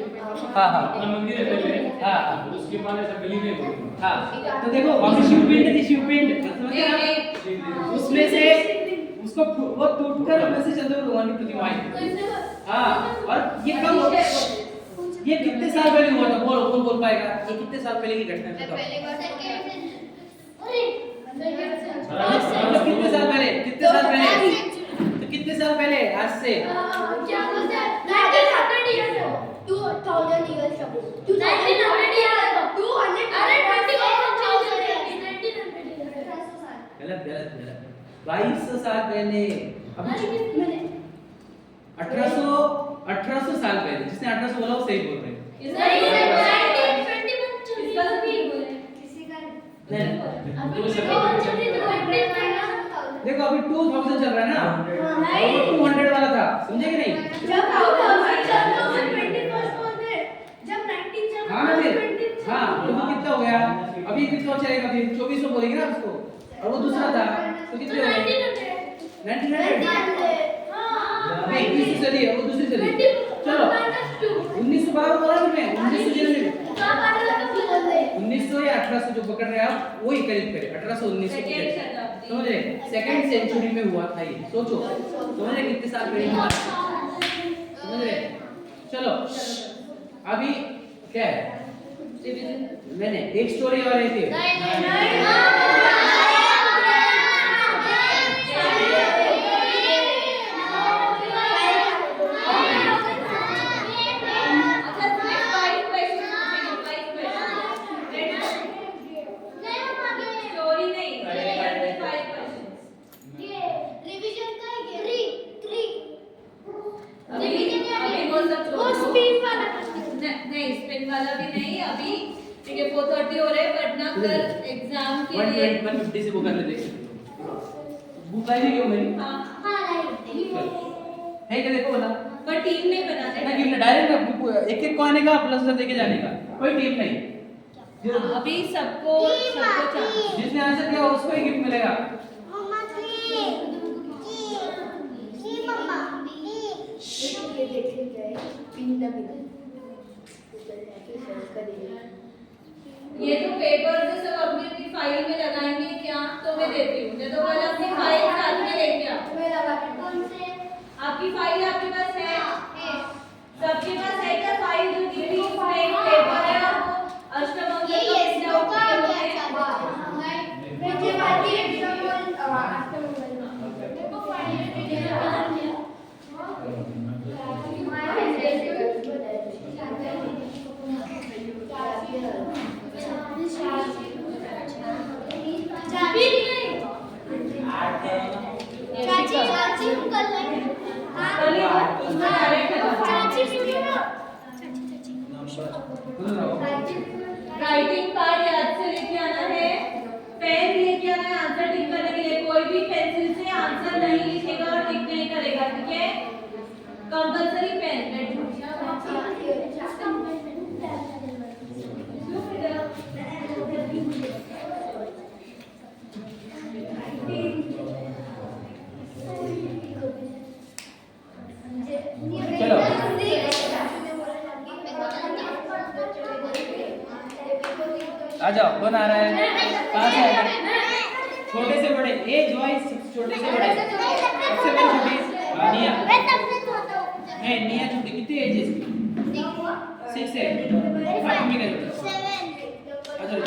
हाँ हाँ अपना मंदिर है पहले। हाँ उसके बाद ऐसा गली में बोले। हाँ तो देखो वहाँ शिवपिंड थी, शिवपिंड समझे आप? उसमें से उसको वो टूटकर उसमें से चंद्र भगवान की प्रतिमा आई। हाँ और ये कब हो? ये कितने साल पहले हुआ था? बोलो कौन बोल पाएगा? ये कितने साल पहले की घटना है? मतलब कितने साल पहले? कितने साल पहले? तो कितने साल पहले आज से? क्या बोलते हैं? 1900 years ago, 2000 years ago, 1900 years ago, 200 अरे 2100 गलत गलत गलत 2200 साल पहले। अब 1800 साल पहले, जिसने 1800 बोला वो सही बोल रहे हैं। देखो अभी 2000 चल रहा है ना, और वो 200 वाला था, समझे कि नहीं? हाँ ना फिर हाँ तो वो कितना हो गया? अभी कितना चलेगा? फिर 2400 बोलेंगे ना उसको, और वो दूसरा था तो कितने हो गए? 1900 नहीं 21 सदी और वो दूसरी सदी। चलो 1900 बराबर बोला ना मैं, 1900 या 1800 जो पकड़ रहे हैं आप वही करीब करीब 1800 1900 समझ रहे? सेकंड सेंचुरी में हुआ था ये, सोचो समझ रहे कितने साल पहले हुआ? समझ रहे? चलो अभी क्या है? मैंने एक स्टोरी और है थी। नहीं स्पिन वाला भी नहीं अभी, ठीक है 4:30 हो रहे हैं पटना कल एग्जाम के लिए 150 से वो कर लेते हैं। बुक आई नहीं क्यों मेरी? है क्या देखो बना? पर टीम नहीं बनाते ना कि डायरेक्ट एक एक कोने का प्लस देके जाने का, कोई टीम नहीं। जो अभी सबको जिसने आंसर दिया उसको ही गिफ्ट मिलेगा। लेके गए पिन ये तो पेपर से सब अपनी अपनी फाइल में लगाएंगे क्या? तो मैं देती हूँ। तो कल अपनी फाइल साथ में लेके आओ। आपकी फाइल आपके पास है? सबके पास है क्या फाइल? जो दी थी उसमें एक पेपर है और वो अष्टमंगल राइटिंग कार्ड याद से लेके आना है, पेन लेके आना है आंसर टिक करने के लिए। कोई भी पेंसिल से आंसर नहीं लिखेगा और टिक नहीं करेगा, ठीक है? Compulsory pen. चलो आ जाओ, कौन आ रहा है? कहाँ से आएगा? छोटे से बड़े, एज वाइज छोटे से बड़े। सबसे बड़ी छोटी निया। नहीं, निया छोटी। कितनी एज है इसकी? 6 है। आप में क्या? 7। अच्छा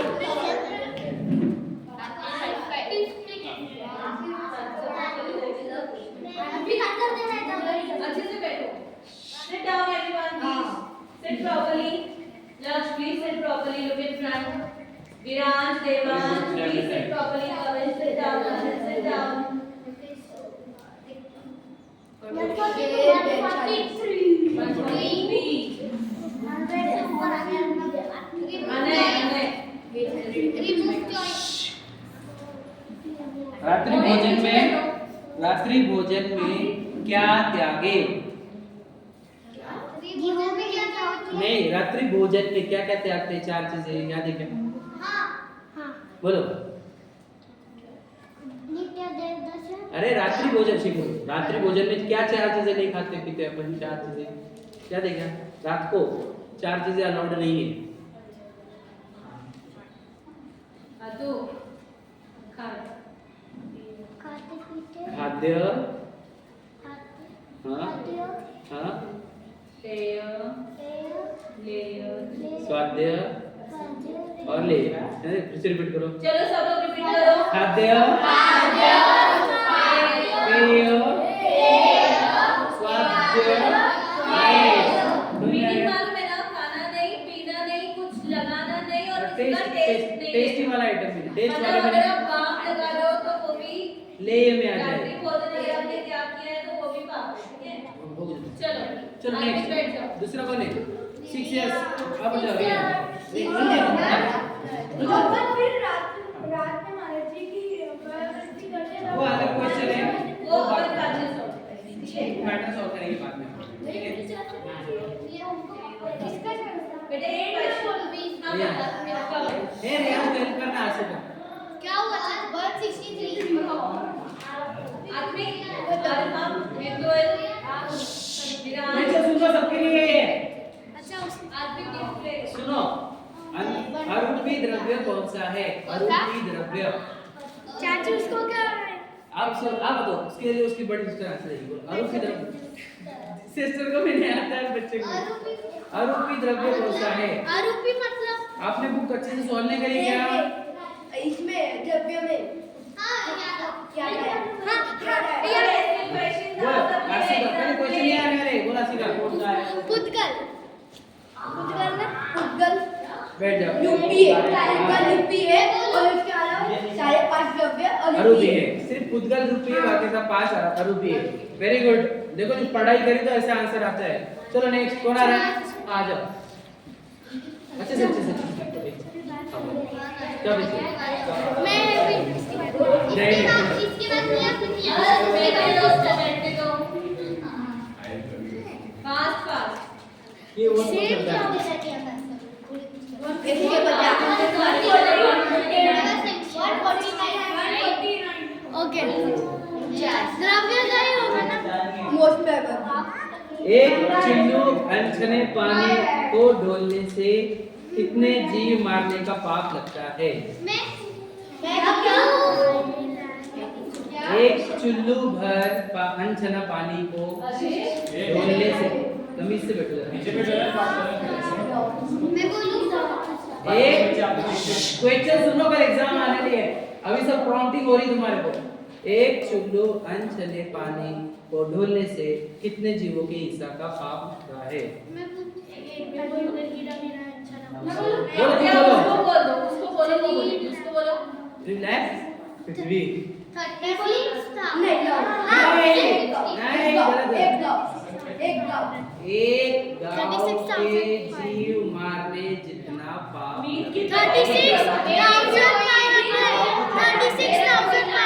अच्छे से बैठो। Sit down everyone please. Sit properly. Laksh please sit properly. Look in front. Viraj, Devan, please sit properly. Kaval, sit down. Anand, sit down. रात्रि भोजन में क्या त्यागे? नहीं, रात्रि भोजन में क्या क्या त्यागते हैं? 4 चीजें याद है क्या? बोलो। अरे रात्रि भोजन सीखो। रात्रि भोजन में क्या 4 चीजें नहीं खाते पीते अपन? 4 चीजें क्या देगा? रात को 4 चीजें अलाउड नहीं है। खाद्य, हाँ, स्वाद्य और लेय। फिर से रिपीट करो। चलो सब लोग रिपीट करो। खाद्य, पेय, स्वाद्य, लेय। मीनिंग मालूम है ना? खाना नहीं, पीना नहीं, कुछ लगाना नहीं और इसका टेस्ट नहीं। टेस्टी वाला आइटम है। टेस्ट वाला मतलब अगर आप पाप लगा रहे हो तो वो भी लेय में आ रात्रि जाए। भोजन अगर आपने त्याग किया है तो वो भी पाप है, ठीक है? चलो चलो आगे बैठ नेक्स्ट। जाओ। दूसरा कौन है? 6 इयर्स। अब जाओ ये। रात में मारे थे कि वो अलग क्वेश्चन है। वो अपन बाद में सॉल्व करेंगे। मैटर सॉल्व करेंगे बाद में, ठीक है? बेटा एक क्वेश्चन ए रियाज हेल्प करना आसिफ को। क्या हुआ था? 163 आदमी अरहम विंदुअल मैं सुनो सबके लिए। अच्छा आदमी डिस्प्ले सुनो, आरोपी द्रव्य कौन सा है? आरोपी द्रव्य। चाची उसको क्या आप बताओ उसके लिए। उसकी बड़ी सिस्टर आंसर देगी। बोलो आरोपी द्रव्य। सिस्टर को भी नहीं आता है बच्चे को। आरोपी द्रव्य कौन सा है? आरोपी मतलब आपने बुक अच्छे से सॉल्व नहीं करी क्या? इसमें द्रव्य में क्या है? क्वेश्चन बोलो आसिफ, पहले क्वेश्चन ये आ रहे। बोला आसिफ कौन सा है? पुद्गल ना पुद्गल बैठ जाओ। यूपी है, यूपी है और उसके अलावा सारे 5 द्रव्य अरूपी है। सिर्फ पुद्गल रूपी है, बाकी सब 5 अरूपी है। Very good. देखो जो पढ़ाई करी तो ऐसा आंसर आता है। चलो नेक्स्ट कौन आ रहा है? आ जाओ। अच्छे से क्या बच्चे? मैं इसके बाद बैठने दो। फास्ट फास्ट ये वो कौन सा है? ओके द्रव्य का ही होगा ना मोस्ट पेपर एक चुल्लू अनछने पानी को ढोलने से कितने जीव मारने का पाप लगता है? एक चुल्लू भर अनछना पानी को ढोलने से, तमीज से बैठो नीचे पे जरा एक क्वेश्चन सुनो, कर एग्जाम आने लिए अभी सब प्रॉम्प्टिंग हो रही तुम्हारे को। एक चुल्लू अनछने पानी को ढोलने से कितने जीवों के हिस्सा का पाप लगता है? उसको बोलो। रिलैक्स पृथ्वी। एक गांव के जीव मारने जितना पाप मारने जितना जितना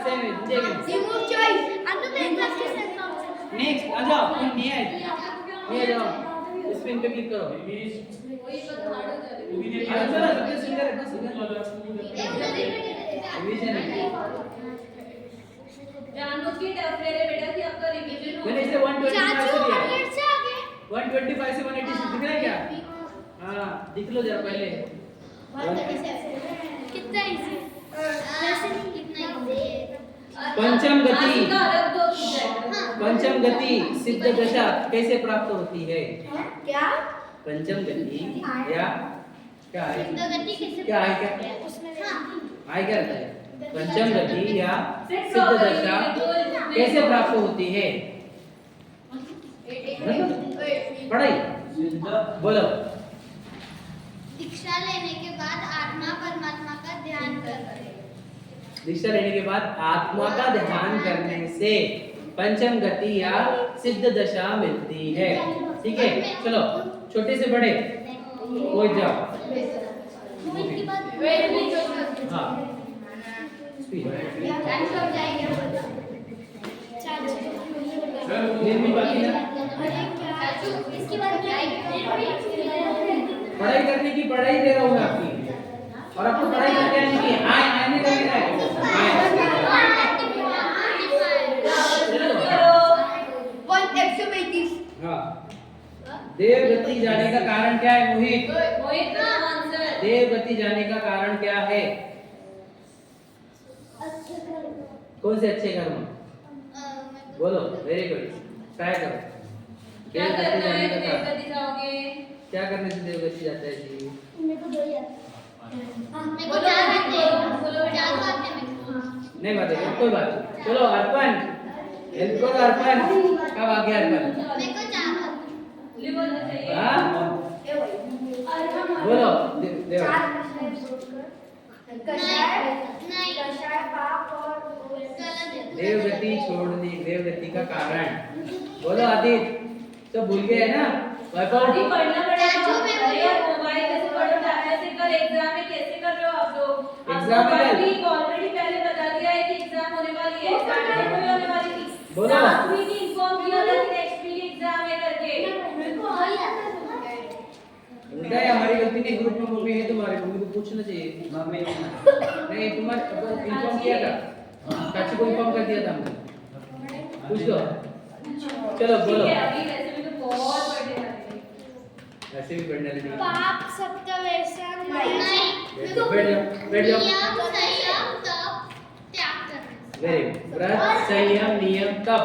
सेम है। नेक्स्ट आ जाओ, नहीं है ये जाओ, इस पे पे क्लिक करो। चलो सबसे सिंगल है, रिवीजन है। जानबूझ के टफ ले रहे बेटा कि आपका रिवीजन हो। मैंने इसे 125 से दिया। 125 से 186 दिख रहा है क्या? हाँ दिख लो जरा पहले। कितना इजी पंचम गति, का रख दो सब्जेक्ट। पंचम गति सिद्ध दशा कैसे प्राप्त होती है? क्या? पंचम गति या क्या है? क्या है क्या? आय क्या रहता है? पंचम गति या सिद्ध दशा कैसे प्राप्त होती है? पढ़ाई बोलो। दीक्षा लेने के बाद आत्मा परमात्मा का ध्यान कर। दीक्षा लेने के बाद आत्मा का ध्यान करने से पंचम गति या सिद्ध दशा मिलती है। ठीक है, चलो छोटे से बड़े कोई जाओ। हाँ पढ़ाई करने की पढ़ाई दे रहा हूँ मैं आपकी, और आपको पढ़ाई करके आने की आने करके है। हाँ देवगति जाने का कारण क्या है मोहित? मोहित का आंसर। देवगति जाने का कारण क्या है? कौन से अच्छे कर्म? बोलो, वेरी गुड, ट्राई करो। क्या देवगति करना है? जाने का कारण देवगति जाओगे। क्या करने से देवगति जाता है जी? नहीं बात है, कोई बात नहीं। चलो अर्पण, इनको अर्पण कब आ गया अर्पण? बोलना चाहिए। हाँ बोलो देवा। देवगति छोड़ने, देवगति का कारण बोलो आदित्य। तो भूल गए है ना? अभी पढ़ना पड़ेगा। अरे यार मोबाइल कैसे पढ़ो, टाटा से कर। एग्जाम में कैसे कर रहे हो आप लोग? एग्जाम में ऑलरेडी पहले बता दिया है कि एग्जाम होने वाली है, स्टार्ट नहीं होने वाली थी। बोलो। लास्ट वीक इन्फॉर्म किया था कि नेक्स्ट वीक एग्जाम है करके। उल्टा है, हमारी गलती नहीं। ग्रुप में मम्मी है तुम्हारी, मम्मी को पूछना चाहिए। मम्मी नहीं, तुम्हारे इन्फॉर्म किया था, चाची को इन्फॉर्म कर दिया था हमने। पूछ लो। चलो बोलो। ठीक है, अभी वैसे भी तो बहुत पढ़ने वाले हैं। वैसे भी पढ़ने वाले नहीं। पाप सप्त वैसा नहीं। बैठ जाओ, बैठ जाओ। Very good. व्रत संयम नियम तप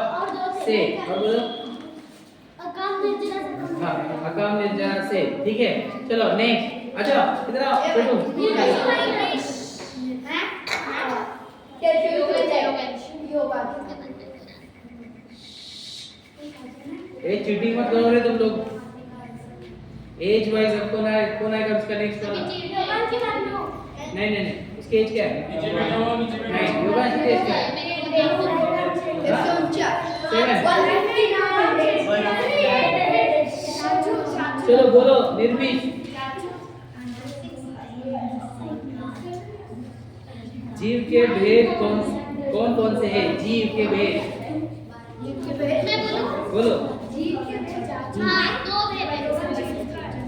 से, और बोलो हाँ अकाम निर्जरा से। ठीक है, चलो नेक्स्ट। अच्छा इधर आओ, बैठो। ए चीटिंग मत करो रे तुम लोग। एज वाइज सबको ना कौन आएगा उसका नेक्स्ट वाला? नहीं नहीं नहीं, उसकी एज क्या है? नीचे बैठो, नीचे बैठो। नहीं, योगा की एज क्या है? 7 चलो बोलो निर्भीक। जीव के भेद कौन कौन से हैं? जीव के भेद बोलो।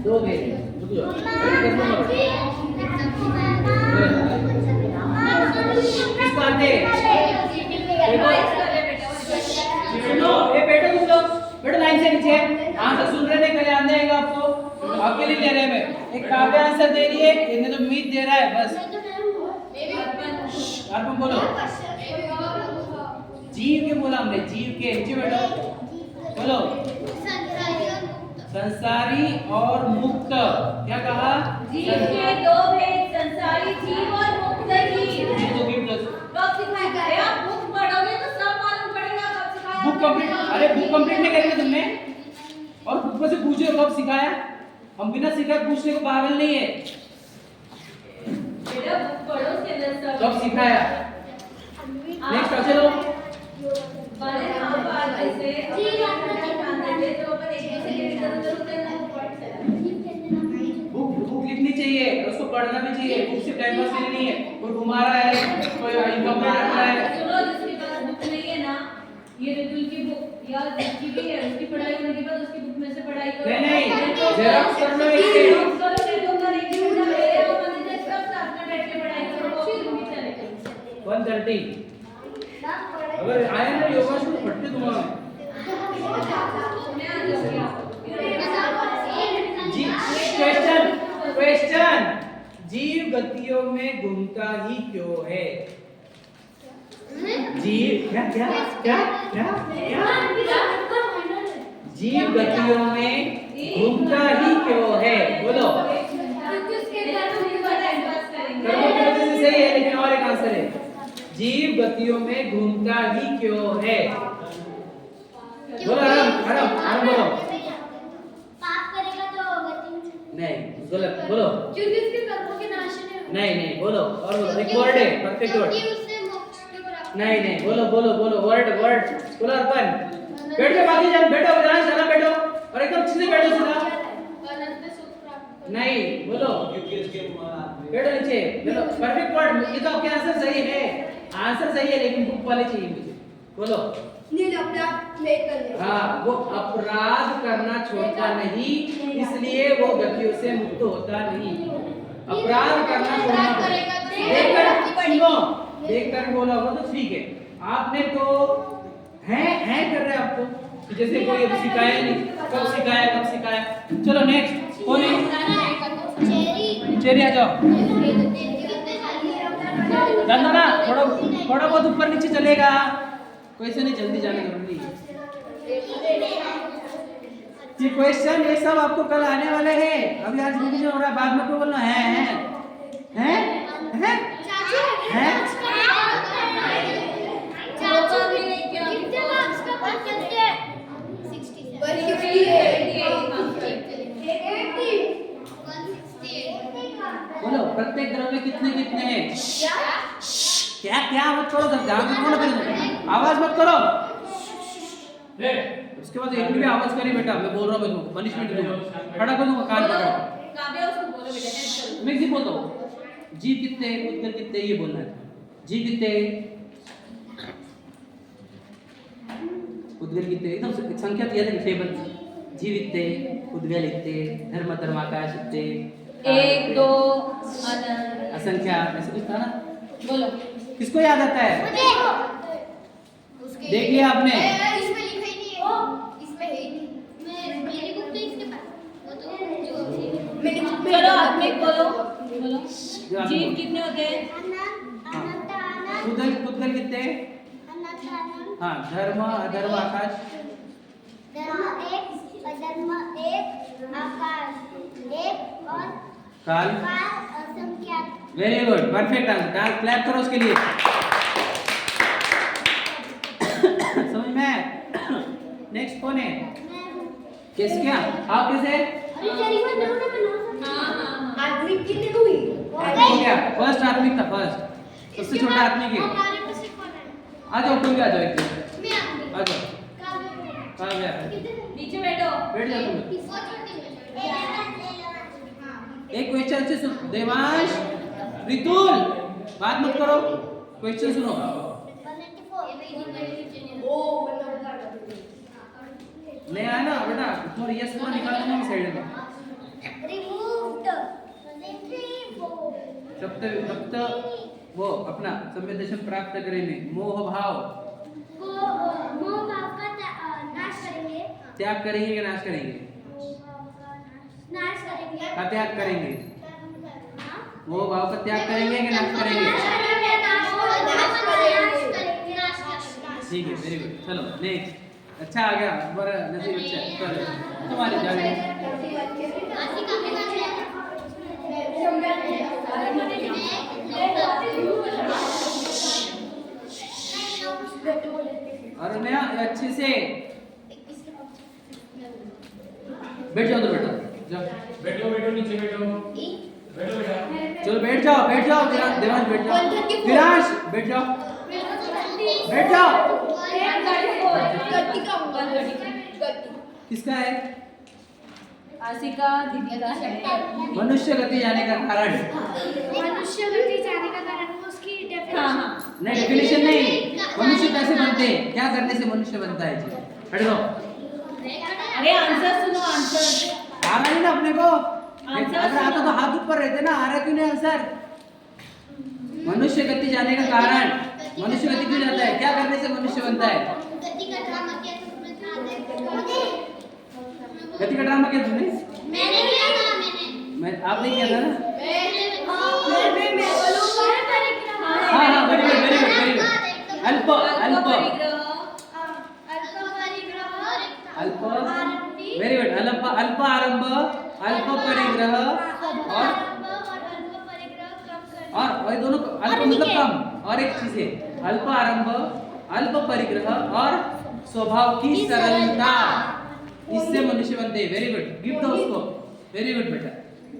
दो भेद रुक जाओ, किसको आते हैं? सुनो, ये बैठो तुम लोग। बेटा लाइन से नीचे आंसर सुन रहे नहीं, कल याद नहीं आएगा आपको, आपके लिए ले रहे हैं मैं। एक काव्य आंसर दे रही है, इन्हें तो मीत दे रहा है बस। अर्पण बोलो, जीव के बोला हमने, जीव के नीचे बैठो बोलो। संसारी और मुक्त, क्या कहा? जीव के दो भेद, संसारी जीव और मुक्त जीव। तो गिफ्ट दो। कब सिखाया? अरे आप बुक पढ़ोगे तो सब मालूम पड़ेगा कब सिखाया। बुक कंप्लीट, अरे बुक कंप्लीट नहीं करेंगे तुमने, और बुक में से पूछे कब सिखाया? हम बिना सिखाए पूछने को पागल नहीं है। बेटा बुक पढ़ो उसके अंदर सब कब सिखाया? नेक्स्ट चलो। वाले हम बात ऐसे जी ध्यान देते तो अपन एक दूसरे के इधर-उधर होते हैं। बुक लिखनी चाहिए और उसको पढ़ना भी चाहिए। बुक से टाइम पास के लिए नहीं है, कोई घुमा रहा है, कोई इनकम कर रहा है। सुनो, जिसके पास बुक नहीं है ना, ये रितुल की बुक या जिसकी भी है उसकी पढ़ाई होने के बाद उसकी बुक में से पढ़ाई करो। नहीं जेरॉक्स करना है इसके। जेरॉक्स करो, देखो कर एक दिन मेरे और मंदिर से सब साथ में बैठ के पढ़ाई करो, कॉपी भी चलेगी। 130 अगर आए ना योगा शुरू फटते तुम्हारा। मैं आ जाऊंगी आप। जी क्वेश्चन, जीव गतियों में घूमता ही क्यों है? जीव क्या क्या क्या क्या क्या जीव गतियों में घूमता ही क्यों है? बोलो। क्योंकि उसके अंदर हम इतना टाइम पास करेंगे। कर्मों से सही है, लेकिन और एक आंसर है, जीव गतियों में घूमता ही क्यों है? बोलो आराम आराम आराम बोलो। पाप करेगा तो गति में नहीं गलत बोलो। क्योंकि उसके कर्मों के नाश नहीं नहीं बोलो, और बोलो, एक वर्ड है परफेक्ट वर्ड। क्योंकि उससे मोक्ष की प्राप्ति नहीं नहीं बोलो बोलो बोलो वर्ड वर्ड बोलो। अर्पण बैठ के बाकी जान, बैठो जरा सारा बैठो और एकदम सीधे बैठो सीधा। अनंत सुख प्राप्त नहीं बोलो, बैठो नीचे बोलो परफेक्ट वर्ड। ये तो आपके आंसर सही है, आंसर सही है, लेकिन बुक वाले चाहिए मुझे। बोलो हाँ, वो अपराध करना छोड़ता नहीं, इसलिए वो गतियों से मुक्त होता नहीं। अपराध करना छोड़ना देखकर सुनो, देखकर बोला होगा तो ठीक है। आपने तो हैं कर रहे हैं आपको, जैसे कोई अब सिखाया नहीं, कब सिखाया कब सिखाया। चलो नेक्स्ट कौन है? चेरी आ जाओ। ना थोड़ा थोड़ा बहुत ऊपर नीचे चलेगा, कोई से नहीं, जल्दी जाने जरूरी है। ये क्वेश्चन ये सब आपको कल आने वाले हैं, अभी आज रिवीजन हो रहा है, बाद में आपको बोलना है बोलो प्रत्येक द्रव्य कितने कितने हैं? क्या क्या मत करो, सब ध्यान से बोलो, आवाज मत करो। उसके बाद एक भी आवाज करी बेटा, मैं बोल रहा हूँ, मैं तुमको पनिशमेंट दूंगा, खड़ा कर दूंगा, कान पकड़ो। काव्या उसको बोलो बेटा, हेल्प करो। मैं बोलता हूँ जीव कितने हैं, उद्गल कितने हैं, ये बोलना है। जीव कितने हैं, उद्गल कितने, एकदम संख्या दिया था टेबल। जीव इतने, उद्गल इतने, धर्म धर्माकाश इतने, 1 2 असंख्या, ऐसे कुछ था ना। बोलो। किसको याद आता है? देख लिया आपने? इसमें लिखा ही नहीं है, इसमें है ही नहीं। मेरी बुक तो इसके पास, वो तो जो मेरी बुक में। चलो आप में बोलो बोलो। जीव कितने होते हैं? उद्गल उद्गल कितने हैं? हाँ, धर्म अधर्म आकाश। धर्म एक, अधर्म एक, आकाश एक और काल असंख्यात। Very good, perfect answer, clap करो उसके लिए। समझ में? नेक्स्ट कौन है? किस क्या आप कैसे? आदमी कितने हुई? हो गया, फर्स्ट आत्मिक था, फर्स्ट सबसे छोटा आत्मिक है। आ जाओ कोई भी आ जाओ, एक आ जाओ, आ गया, नीचे बैठो। बैठ जाओ तुम। एक क्वेश्चन से सुन, देवांश रितुल बात मत करो, क्वेश्चन सुनो। नहीं आया ना बेटा, तो यस पूरा निकाल देना मैं साइड में। सप्त वो अपना सम्यक दर्शन प्राप्त करेंगे, मोह भाव मोह भाव का नाश करेंगे। त्याग करेंगे कि नाश करेंगे? नाश करेंगे। का त्याग करेंगे? वो भाव का त्याग करेंगे कि नाश करेंगे? ठीक है, वेरी गुड। चलो नेक्स्ट। अच्छा आ गया, बड़ा नसीब अच्छा है। चलो तुम्हारी जाने। और मैं अच्छे से बैठ जाओ, तो बैठो जाओ। बैठो बैठो नीचे बैठो बैठो बेटा। चलो बैठ जाओ देवांश बैठ जाओ। विरांश बैठ जाओ, बैठ जाओ। किसका है? आसिका दीदी का है। मनुष्य गति जाने का कारण? मनुष्य गति जाने का कारण उसकी हाँ डेफिनेशन। हाँ नहीं, डेफिनेशन नहीं। मनुष्य कैसे बनते हैं, क्या करने से मनुष्य बनता है? हट जाओ। अरे आंसर सुनो, आंसर आ रहा है ना अपने को? अगर आता तो हाथ ऊपर रहते ना। आ रहा क्यों नहीं आंसर? मनुष्य गति जाने का कारण, मनुष्य गति क्यों जाता है, क्या करने से मनुष्य बनता है? गति का ड्रामा किया तो उसमें था गति का ड्रामा किया तुमने? मैंने किया था। आपने किया था ना? मैं बोलूंगा हाँ हाँ, very good very good very good. अल्प अल्प अल्प, वेरी गुड। अल्प अल्प आरंभ, अल्प परिग्रह और ये दोनों अल्प मतलब कम। और एक चीज है अल्प आरंभ, अल्प परिग्रह और स्वभाव की सरलता, इससे मनुष्य बनते हैं। वेरी गुड, गिफ्ट दो उसको। वेरी गुड बेटा,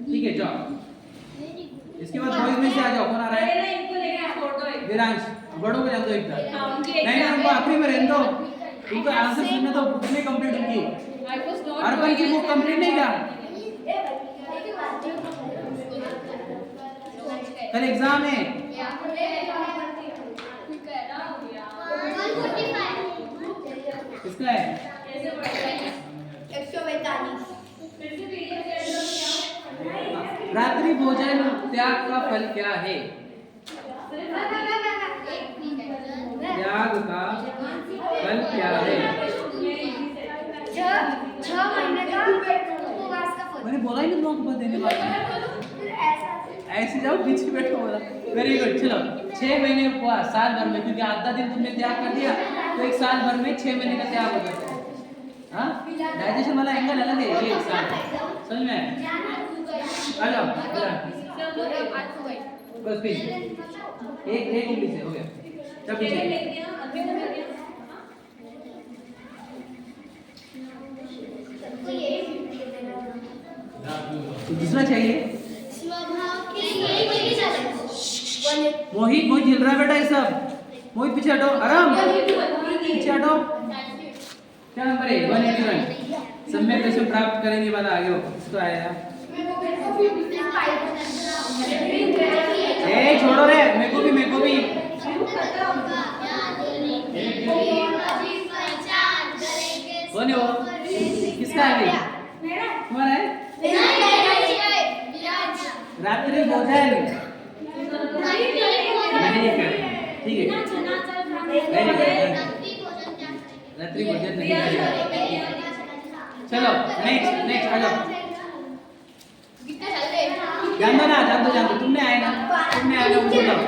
ठीक है जाओ। इसके बाद बॉयज में से आ जाओ। कौन आ रहा है? इनको लेके छोड़ दो एक। विरांश, बड़ों को जान दो एक बार। हाँ, उनकी नहीं exam उनको है। आखिरी में रहने दो। उनको आंसर सुनने दो, बुक नहीं कंप्लीट उनकी। I was not अर्पण की बुक कंप्लीट नहीं क्या? कल एग्जाम है। किसका है? रात्रि भोजन त्याग का फल क्या है? त्याग का फल क्या है? 6 महीने का उपवास का फल। मैंने बोला ही नहीं तुमको देने वाला। ऐसे जाओ, पीछे बैठो बोला। Very good. चलो 6 महीने उपवास साल भर में, क्योंकि आधा दिन तुमने त्याग कर दिया तो एक साल भर में 6 महीने का त्याग हो जाता है। हाँ, डाइजेशन वाला एंगल अलग है ये एक साल। समझ में? आ जाओ बस पीछे एक उंगली से हो गया। चल पीछे। तो दूसरा चाहिए। मोहित मोहित हिल रहा है बेटा ये सब। मोहित पीछे हटो, आराम पीछे हटो। क्या नंबर है? 181। सम्यक दर्शन प्राप्त करेंगे वाला आगे हो। इसको आया ए छोड़ो रे, मेरे को भी कौन है वो? किसका है? तुम्हारा है? रात्रि भोजन नहीं कर, ठीक है रात्रि भोजन नहीं करेगा। चलो नेक्स्ट आ जाओ। जान दो तुमने आए ना मुझे बताओ।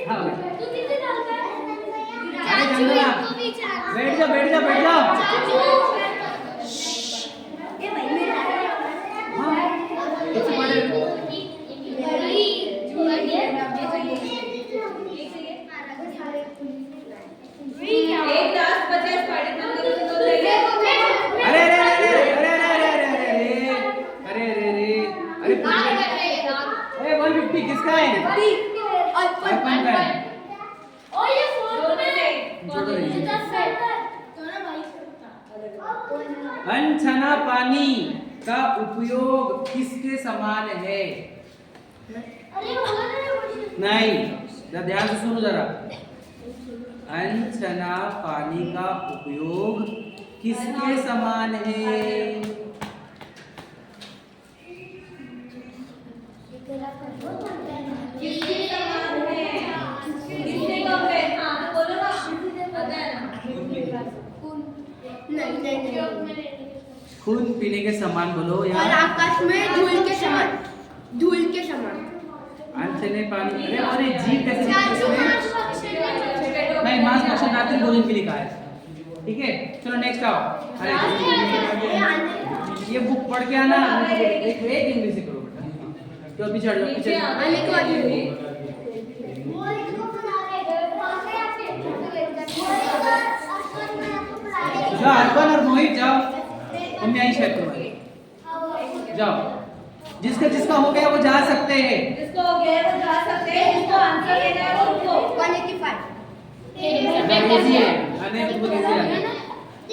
हाँ अरे जान दो ना, बैठ जाओ हाँ सबसे बड़े एक लास्ट 50 साढ़े 15 तो चाहिए। अरे ए 150 किसका है? अर्पण का है। अनछना पानी का उपयोग किसके समान है? नहीं, ध्यान से सुनो जरा। अनछना पानी का उपयोग किसके समान है? किसके कम है? हाँ बोलो ना, पता है ना। पीने के समान बोलो और यहाँ आकाश में धूल के समान, धूल के समान। अनचने पानी अरे और ये जी कैसे नहीं मांस भक्षण रात्रि भोजन के लिए कहा है ठीक है चलो नेक्स्ट आओ अरे ये बुक पढ़ के आना एक इंग्लिश से करो बेटा तो अभी चढ़ लो पीछे आने के बाद जाओ अर्पण और मोहित जाओ मम्मी आई शायद तुम्हारी जाओ जिसका जिसका हो गया वो जा सकते हैं जिसको हो गया वो जा सकते हैं, जिसको आंसर देना है वो रुको। 185 इजी है आने बहुत इजी है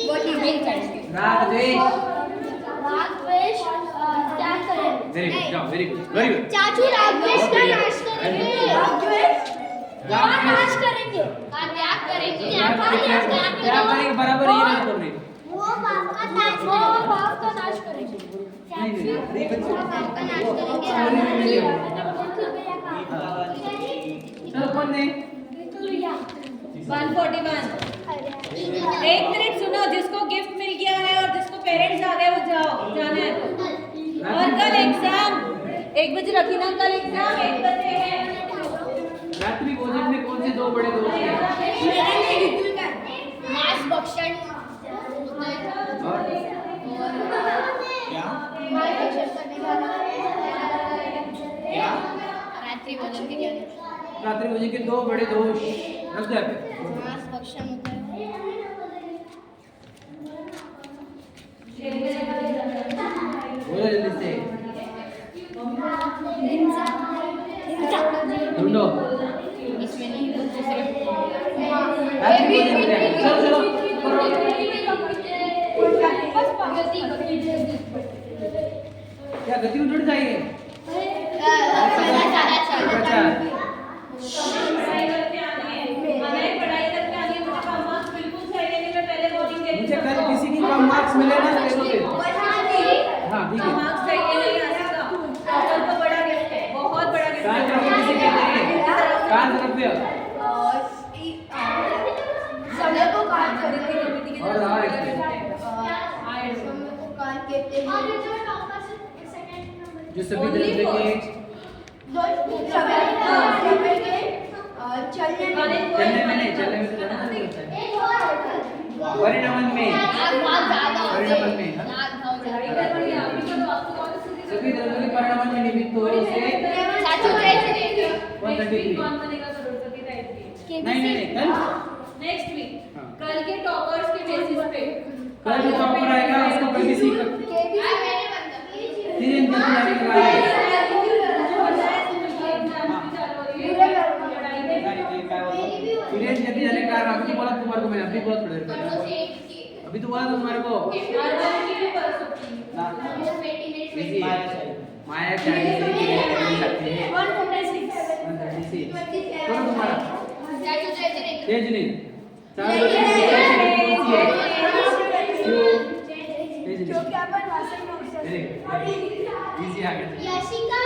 व्हाट इज इट? राग द्वेष राग द्वेष क्या करें? वेरी गुड जाओ वेरी गुड वेरी गुड चाचू राग द्वेष का नाश करेंगे। राग द्वेष का नाश करेंगे। का त्याग करेंगे। क्या करेंगे बराबर ये ना कर रही वो पाप का नाश करेंगे। चाचू पाप का नाश करेंगे। चलो कौन ने 141 एक मिनट सुनो, जिसको गिफ्ट मिल गया है और जिसको पेरेंट्स आ गए वो जाओ, जाना है तो। और कल एग्जाम 1 बजे रखी ना, कल एग्जाम 1 बजे है। रात्रि भोजन में कौन से दो बड़े दोस्त हैं मांस भक्षण और रात्रि भोजन के क्या? रात्रि भोजन के दो बड़े दोष रख दे पे मांस भक्षण होता है। बोलो जल्दी से ढूंढो इसमें नहीं दूसरे रात्रि भोजन में चलो चलो करो क्या गति में जुड़ जाइए अच्छा मुझे कल किसी की कम मार्क्स मिले ना ले लो फिर हाँ ठीक है बहुत बड़ा गिफ्ट कान द्रव्य किसे कहते हैं कान द्रव्य समय को काट करके और एक समय को काट कहते हैं जो सभी द्रव्य के चलने में नहीं चलने में तो जाना नहीं होता है परिणामन में परिणामन में सभी द्रव्य के परिणामन में निमित्त हो से 133 नहीं कल नेक्स्ट वीक हाँ। कल के टॉपर्स के बेसिस पे कल जो टॉपर आएगा उसको कल किसी का 3 दिन का जाने के बाद विलेज जल्दी जाने का कारण अभी बोला तुम्हारे को मैंने अभी बोला थोड़ी देर पहले अभी तो बोला तुम्हारे को माया चाहिए लगती है 136 कौन तुम्हारा तेज नहीं तेज इजी आ गया यशिका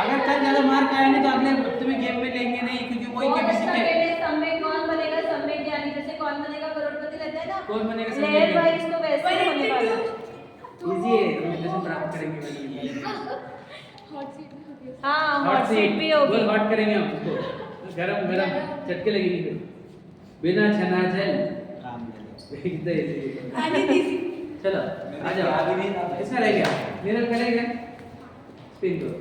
अगर कल ज्यादा मार्क आया नहीं तो अगले तुम्हें गेम में लेंगे नहीं क्योंकि वही केबीसी के समय कौन बनेगा समय ज्ञानी, जैसे कौन बनेगा करोड़पति रहता है ना, कौन बनेगा समय लेयर ज्ञानी? वाइज तो वैसे ही होने वाला है। इजी है हम इंटरेस्ट प्राप्त करेंगे हाँ हॉट सीट भी होगी। बहुत हॉट करेंगे हम उसको गरम गरम चटके लगेंगे फिर बिना छना चल एकदम ऐसे चलो आ जाओ किसका रह गया मेरा करेगा स्पिन करो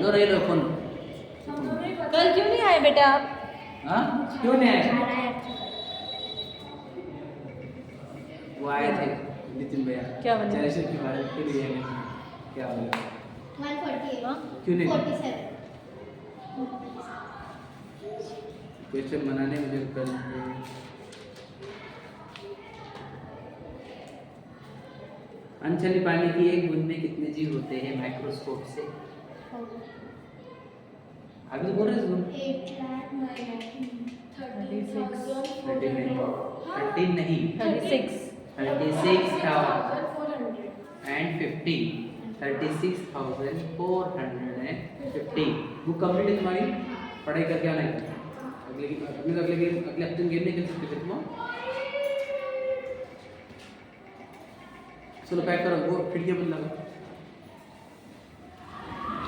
लो रही लो फोन कल क्यों नहीं आए बेटा आप? हाँ क्यों नहीं आए वो आए थे नितिन भैया क्या बने? जनरेशन की बात के लिए क्या बोले 148 क्यों नहीं 47 क्वेश्चन बनाने मुझे कल अनछली पानी की एक बूंद में कितने जीव होते हैं माइक्रोस्कोप से अभी तो बोल रहे थे 13 नहीं 36 and 50 36,450 बुक कंप्लीट है तुम्हारी पढ़ाई करके आना है अगले हफ्ते गेम नहीं खेल सकते तुम चलो पैक करो, वो खिड़की बंद लगा।